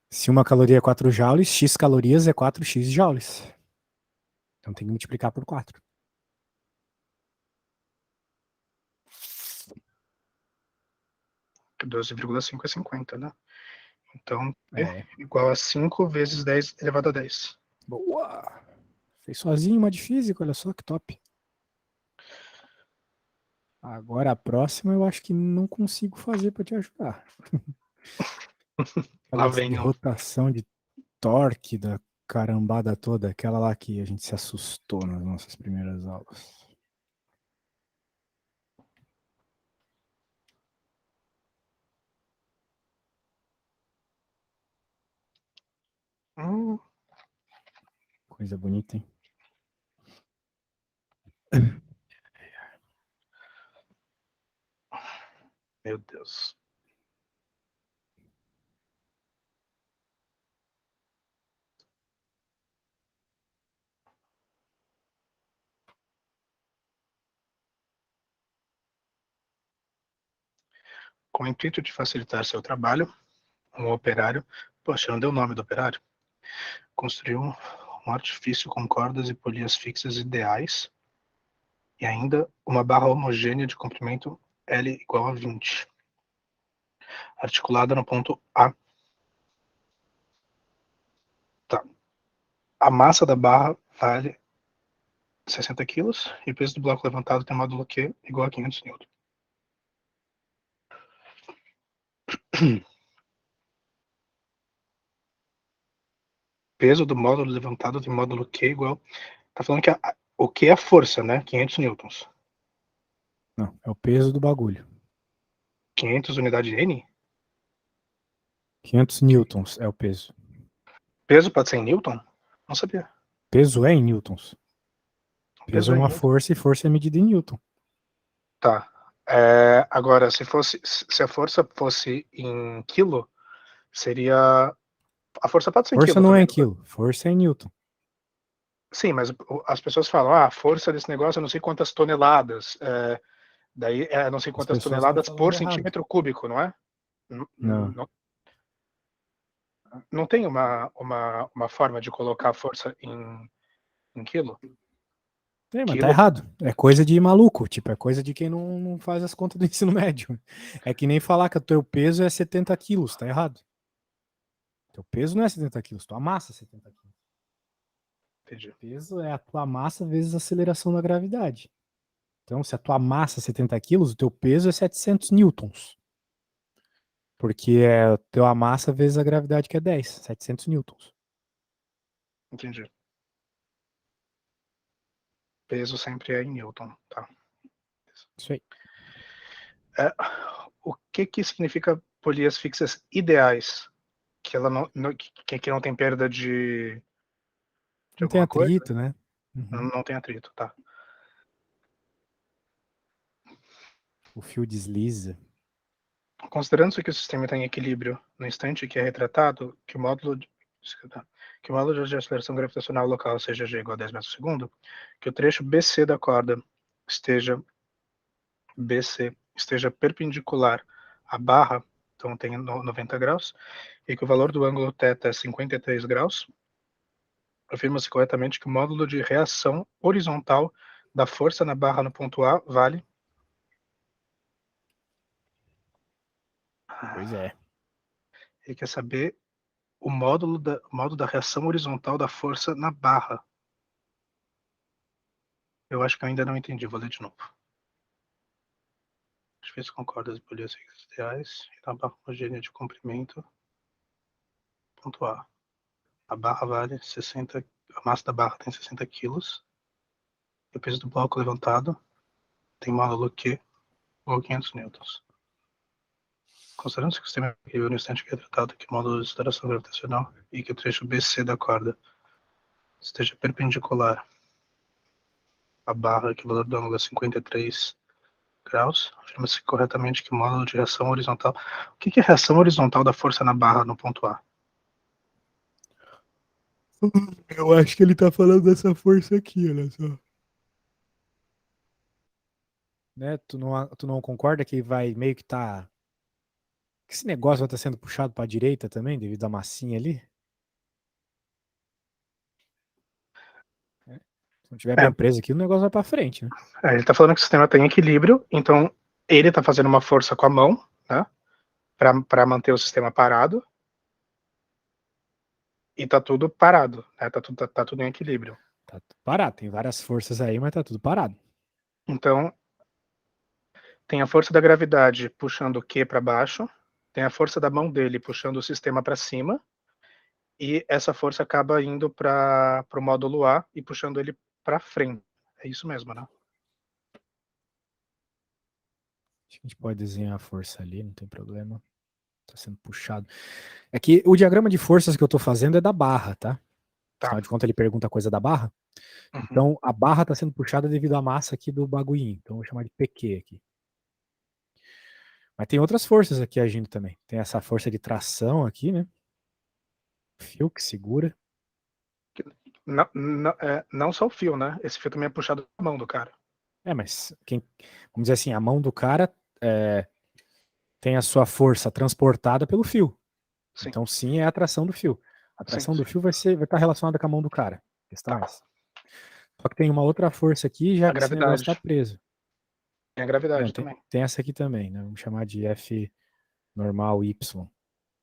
Se uma caloria é 4 joules, x calorias é 4x joules. Então tem que multiplicar por 4. Que 12,5 é 50, né? Então, É. igual a 5 vezes 10 elevado a 10. Boa! Fez sozinho uma de física, olha só que top. Agora a próxima eu acho que não consigo fazer para te ajudar. Lá Aquelas de vem um. rotação de torque da carambada toda, aquela lá que a gente se assustou nas nossas primeiras aulas. Coisa bonita, hein? Meu Deus. Com o intuito de facilitar seu trabalho, um operário, poxa, não deu o nome do operário, construiu um artifício com cordas e polias fixas ideais e ainda uma barra homogênea de comprimento L igual a 20, articulada no ponto A. Tá. A massa da barra vale 60 kg e o peso do bloco levantado tem módulo Q igual a 500 N. Peso do módulo levantado tem módulo Q igual. Tá falando que o Q é a força, né? 500 newtons. Não, é o peso do bagulho. 500 unidade de N? 500 newtons é o peso. Peso pode ser em newton? Não sabia. Peso é em newtons. Peso Peso é é em uma newton. força e força é medida em newton. Tá. Agora, se a força fosse em quilo, seria. A força pode ser em Força quilo não é também. em quilo, força é em newton. Sim, mas as pessoas falam, a força desse negócio é não sei quantas toneladas. Daí é não sei As quantas pessoas estão toneladas falando por errado. centímetro cúbico, não é? Não. Não, não tem uma forma de colocar a força em quilo? É, mas tá Quilo. errado. É coisa de maluco. Tipo, é coisa de quem não faz as contas do ensino médio. É que nem falar que o teu peso é 70 quilos. Tá errado. Teu peso não é 70 quilos. Tua massa é 70 quilos. Entendi. Peso é a tua massa vezes a aceleração da gravidade. Então, se a tua massa é 70 quilos, o teu peso é 700 newtons. Porque é a tua massa vezes a gravidade, que é 10, 700 newtons. Entendi. Peso sempre é em newton, tá? Isso aí. O que significa polias fixas ideais? Que ela que não tem perda de Não tem alguma coisa? atrito, né? Uhum. Não tem atrito, tá? O fio desliza. Considerando-se que o sistema está em equilíbrio no instante que é retratado, que o módulo de aceleração gravitacional local seja g igual a 10 metros por segundo, que o trecho BC da corda esteja perpendicular à barra, então tem 90 graus, e que o valor do ângulo θ é 53 graus, afirma-se corretamente que o módulo de reação horizontal da força na barra no ponto A vale. Pois é. Ele quer saber o módulo da reação horizontal da força na barra. Eu acho que eu ainda não entendi, vou ler de novo. As vezes concorda as bolhas ideais e na barra homogênea de comprimento. Ponto A. A barra vale 60, a massa da barra tem 60 kg. E o peso do bloco levantado tem módulo Q ou 500 newtons. Considerando-se que o sistema é no instante que é tratado, que o módulo de aceleração gravitacional e que o trecho BC da corda esteja perpendicular à barra, que o valor do ângulo é 53 graus, afirma-se corretamente que o módulo de reação horizontal... O que é a reação horizontal da força na barra no ponto A? Eu acho que ele tá falando dessa força aqui, olha só. Né? Tu não concorda que vai meio que tá... Que esse negócio vai estar sendo puxado para a direita também, devido à massinha ali? Se não tiver bem preso aqui, o negócio vai para frente, né? Ele está falando que o sistema tem equilíbrio, então ele está fazendo uma força com a mão, né, para manter o sistema parado, e tá tudo parado, né, tá tudo em equilíbrio. Tá tudo parado, tem várias forças aí, mas tá tudo parado. Então, tem a força da gravidade puxando o Q para baixo, tem a força da mão dele puxando o sistema para cima, e essa força acaba indo para o módulo A e puxando ele para frente. É isso mesmo, né? Acho que a gente pode desenhar a força ali, não tem problema. Tá sendo puxado. É que o diagrama de forças que eu tô fazendo é da barra, tá? Tá. Afinal de contas, ele pergunta a coisa da barra. Uhum. Então, a barra está sendo puxada devido à massa aqui do bagulhinho. Então, eu vou chamar de PQ aqui. Mas tem outras forças aqui agindo também. Tem essa força de tração aqui, né? Fio que segura. Não só o fio, né? Esse fio também é puxado com a mão do cara. Mas vamos dizer assim, a mão do cara tem a sua força transportada pelo fio. Sim. Então, sim, é a atração do fio. A atração Sim. do fio vai estar relacionada com a mão do cara. A questão é essa. Só que tem uma outra força aqui, A já que esse negócio está gravidade. preso. Tem a gravidade Tem, também. tem essa aqui também, né? Vamos chamar de F normal Y, Força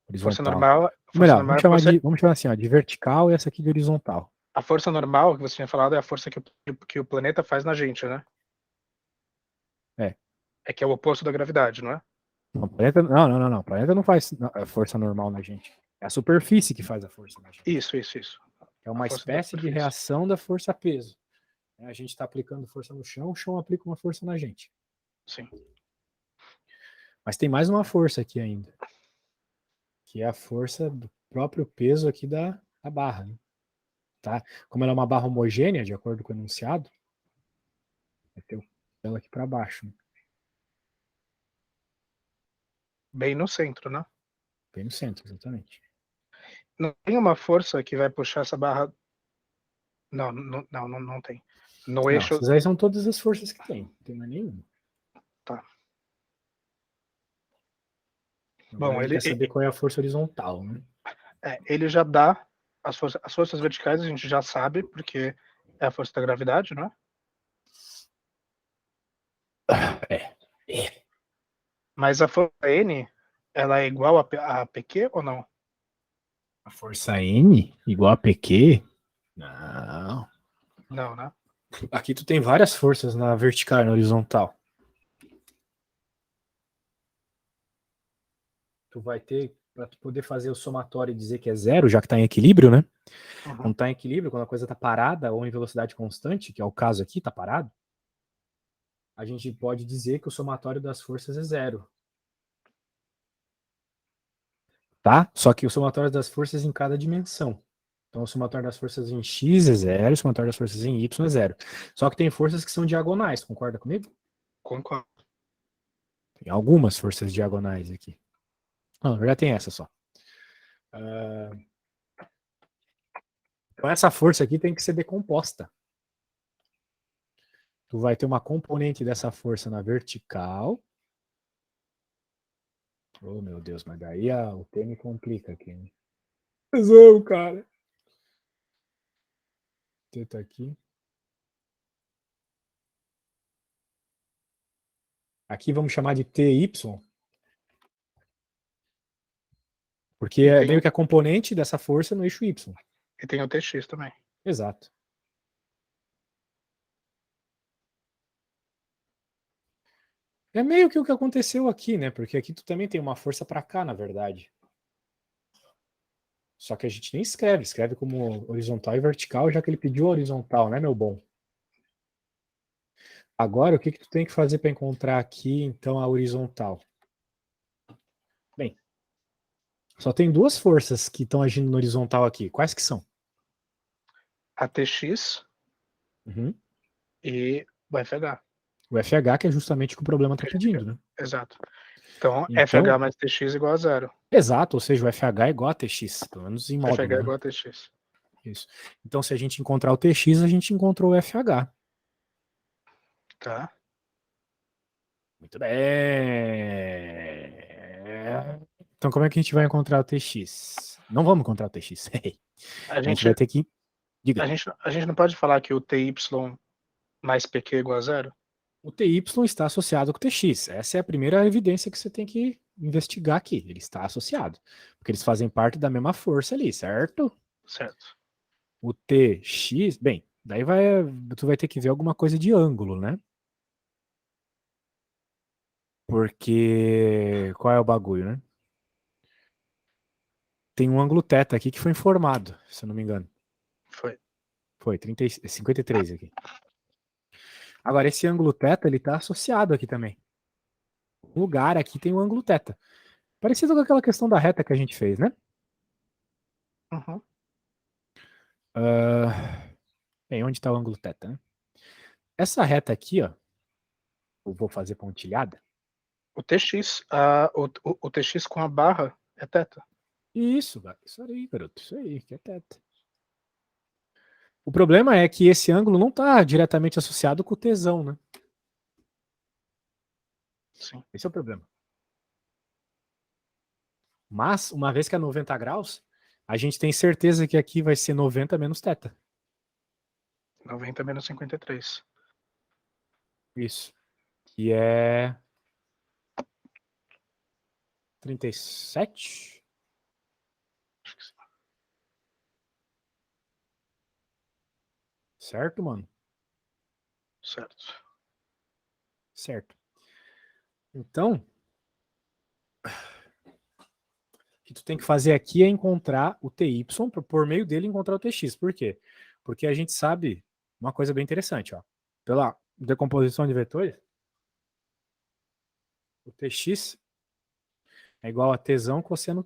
horizontal. normal, força Melhor, normal é a força, vamos chamar assim, ó, de vertical e essa aqui de horizontal. a força normal que você tinha falado é a força que o planeta faz na gente, né? É. É que é o oposto da gravidade, não é? Não, não. O planeta não faz a força normal na gente. É a superfície que faz a força na gente. Isso. É A uma força da espécie de superfície. reação da força-peso. A gente está aplicando força no chão, o chão aplica uma força na gente. Sim. Mas tem mais uma força aqui ainda, que é a força do próprio peso aqui da barra. Né? Tá? Como ela é uma barra homogênea, de acordo com o enunciado, vai ter ela aqui para baixo. Né? Bem no centro, né? Bem no centro, exatamente. Não tem uma força que vai puxar essa barra. Não tem. No Não, eixo. essas aí são todas as forças que tem. Não tem mais nenhuma. Tá. Agora Bom, ele quer saber qual é a força horizontal, né? ele já dá as forças verticais, a gente já sabe, porque é a força da gravidade, não é? É. Mas a força N, ela é igual a PQ ou não? A força N igual a PQ? Não. Não, né? Aqui tu tem várias forças na vertical e na horizontal. Tu vai ter, para tu poder fazer o somatório e dizer que é zero, já que está em equilíbrio, né? Uhum. Quando está em equilíbrio, quando a coisa está parada ou em velocidade constante, que é o caso aqui, está parado, a gente pode dizer que o somatório das forças é zero. Tá? Só que o somatório das forças em cada dimensão. Então, o somatório das forças em x é zero, o somatório das forças em y é zero. Só que tem forças que são diagonais, concorda comigo? Concordo. Tem algumas forças diagonais aqui. Não, já tem essa só. Então, essa força aqui tem que ser decomposta. Tu vai ter uma componente dessa força na vertical. Oh, meu Deus, mas daí o T me complica aqui. Né? Tesão, cara. O T tá aqui. Aqui vamos chamar de TY. Porque é meio que a componente dessa força no eixo Y. E tem o TX também. Exato. É meio que o que aconteceu aqui, né? Porque aqui tu também tem uma força para cá, na verdade. Só que a gente nem escreve como horizontal e vertical, já que ele pediu horizontal, né, meu bom? Agora, o que tu tem que fazer para encontrar aqui, então, a horizontal? Bem, só tem duas forças que estão agindo no horizontal aqui. Quais que são? A TX e o FH. O FH, que é justamente o que o problema está pedindo, né? Exato. Então, Então, FH mais TX igual a 0. Exato, ou seja, o FH é igual a TX, pelo menos em módulo. FH é né? igual a TX. Isso. Então, se a gente encontrar o TX, a gente encontrou o FH. Tá. Muito bem. Então, como é que a gente vai encontrar o TX? Não vamos encontrar o TX. A A gente gente, vai ter que... Diga. a gente não pode falar que o TY mais PQ é igual a 0? O TY está associado com o TX. Essa é a primeira evidência que você tem que investigar aqui. Ele está associado. Porque eles fazem parte da mesma força ali, certo? Certo. O TX, bem, daí tu vai ter que ver alguma coisa de ângulo, né? Porque qual é o bagulho, né? Tem um ângulo θ aqui que foi informado, se eu não me engano. Foi. Foi 53 aqui. Agora, esse ângulo θ, ele tá associado aqui também. O lugar aqui tem um ângulo θ. Parecido com aquela questão da reta que a gente fez, né? Uhum. Bem, onde está o ângulo θ, né? Essa reta aqui, ó, eu vou fazer pontilhada. O TX, o TX com a barra é θ. Isso aí, garoto. Isso aí, que é θ. O problema é que esse ângulo não está diretamente associado com o tesão, né? Sim. Esse é o problema. Mas, uma vez que é 90 graus, a gente tem certeza que aqui vai ser 90 menos θ. 90 menos 53. Isso. Que é 37? Acho que sim. Certo, mano? Certo. Certo. Então, o que tu tem que fazer aqui é encontrar o TY, por meio dele encontrar o TX. Por quê? Porque a gente sabe uma coisa bem interessante, ó. Pela decomposição de vetores, o TX é igual a tesão cosseno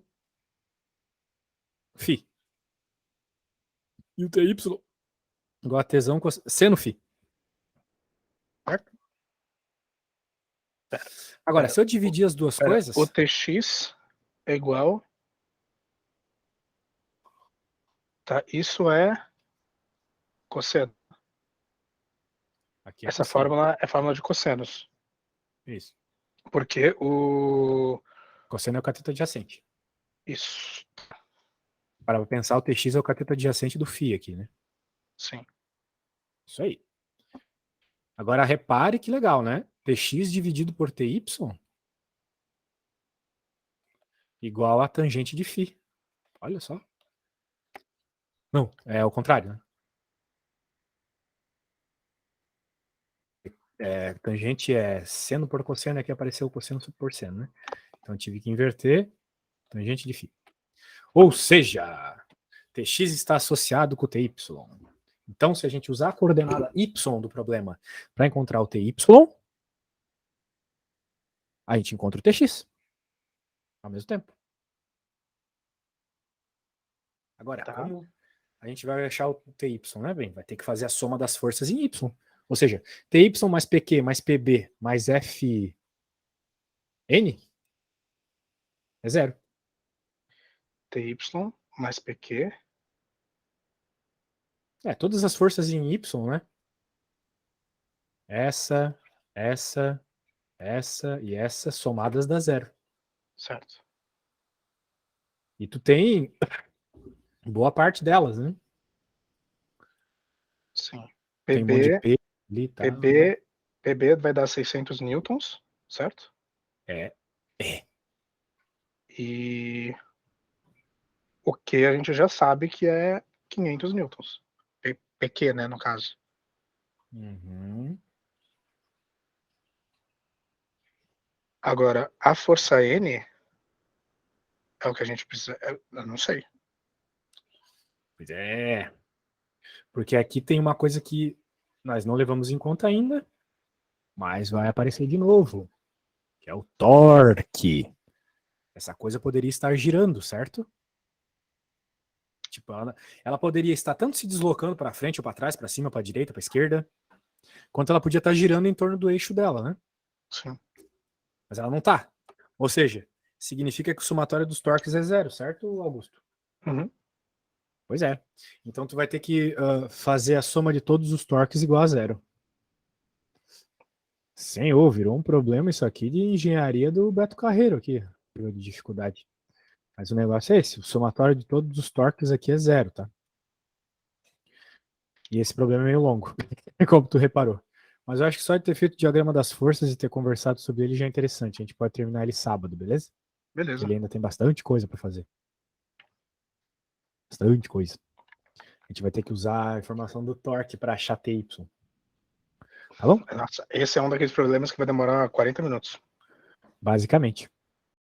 φ. E o TY igual a tesão cosseno φ. Certo? Agora, se eu dividir as duas coisas... O TX é igual... Tá, isso é cosseno. Aqui é Essa cosseno. fórmula é fórmula de cossenos. Isso. Porque o... Cosseno é o cateto adjacente. Isso. Para pensar, o TX é o cateto adjacente do φ aqui, né? Sim. Isso aí. Agora, repare que legal, né? TX dividido por TY igual a tangente de φ. Olha só. Não, é o contrário, né? Tangente é seno por cosseno, aqui apareceu o cosseno por seno, né? Então eu tive que inverter tangente de φ. Ou seja, TX está associado com o TY. Então, se a gente usar a coordenada y do problema para encontrar o TY, a gente encontra o TX ao mesmo tempo. Agora, Tá. como a gente vai achar o TY, né, bem? Vai ter que fazer a soma das forças em Y. Ou seja, TY mais PQ mais PB mais FN é zero. TY mais PQ. Todas as forças em Y, né? Essa e essa somadas dá zero. Certo. E tu tem boa parte delas, né? Sim. Tem um monte de PB, P ali, tá? PB vai dar 600 newtons, certo? É. E O que a gente já sabe que é 500 newtons. PQ, né, no caso. Uhum. Agora, a força N é o que a gente precisa. Eu não sei. Pois é. Porque aqui tem uma coisa que nós não levamos em conta ainda, mas vai aparecer de novo, que é o torque. Essa coisa poderia estar girando, certo? Tipo, ela poderia estar tanto se deslocando para frente ou para trás, para cima, para direita, para esquerda, quanto ela podia estar girando em torno do eixo dela, né? Sim. Mas ela não tá. Ou seja, significa que o somatório dos torques é zero, certo, Augusto? Uhum. Pois é. Então tu vai ter que fazer a soma de todos os torques igual a zero. Senhor, virou um problema isso aqui de engenharia do Beto Carreiro aqui, de dificuldade. Mas o negócio é esse, o somatório de todos os torques aqui é zero, tá? E esse problema é meio longo, como tu reparou. Mas eu acho que só de ter feito o diagrama das forças e ter conversado sobre ele já é interessante. A gente pode terminar ele sábado, beleza? Beleza. Ele ainda tem bastante coisa para fazer. Bastante coisa. A gente vai ter que usar a informação do torque para achar TY. Tá bom? Nossa, esse é um daqueles problemas que vai demorar 40 minutos. Basicamente.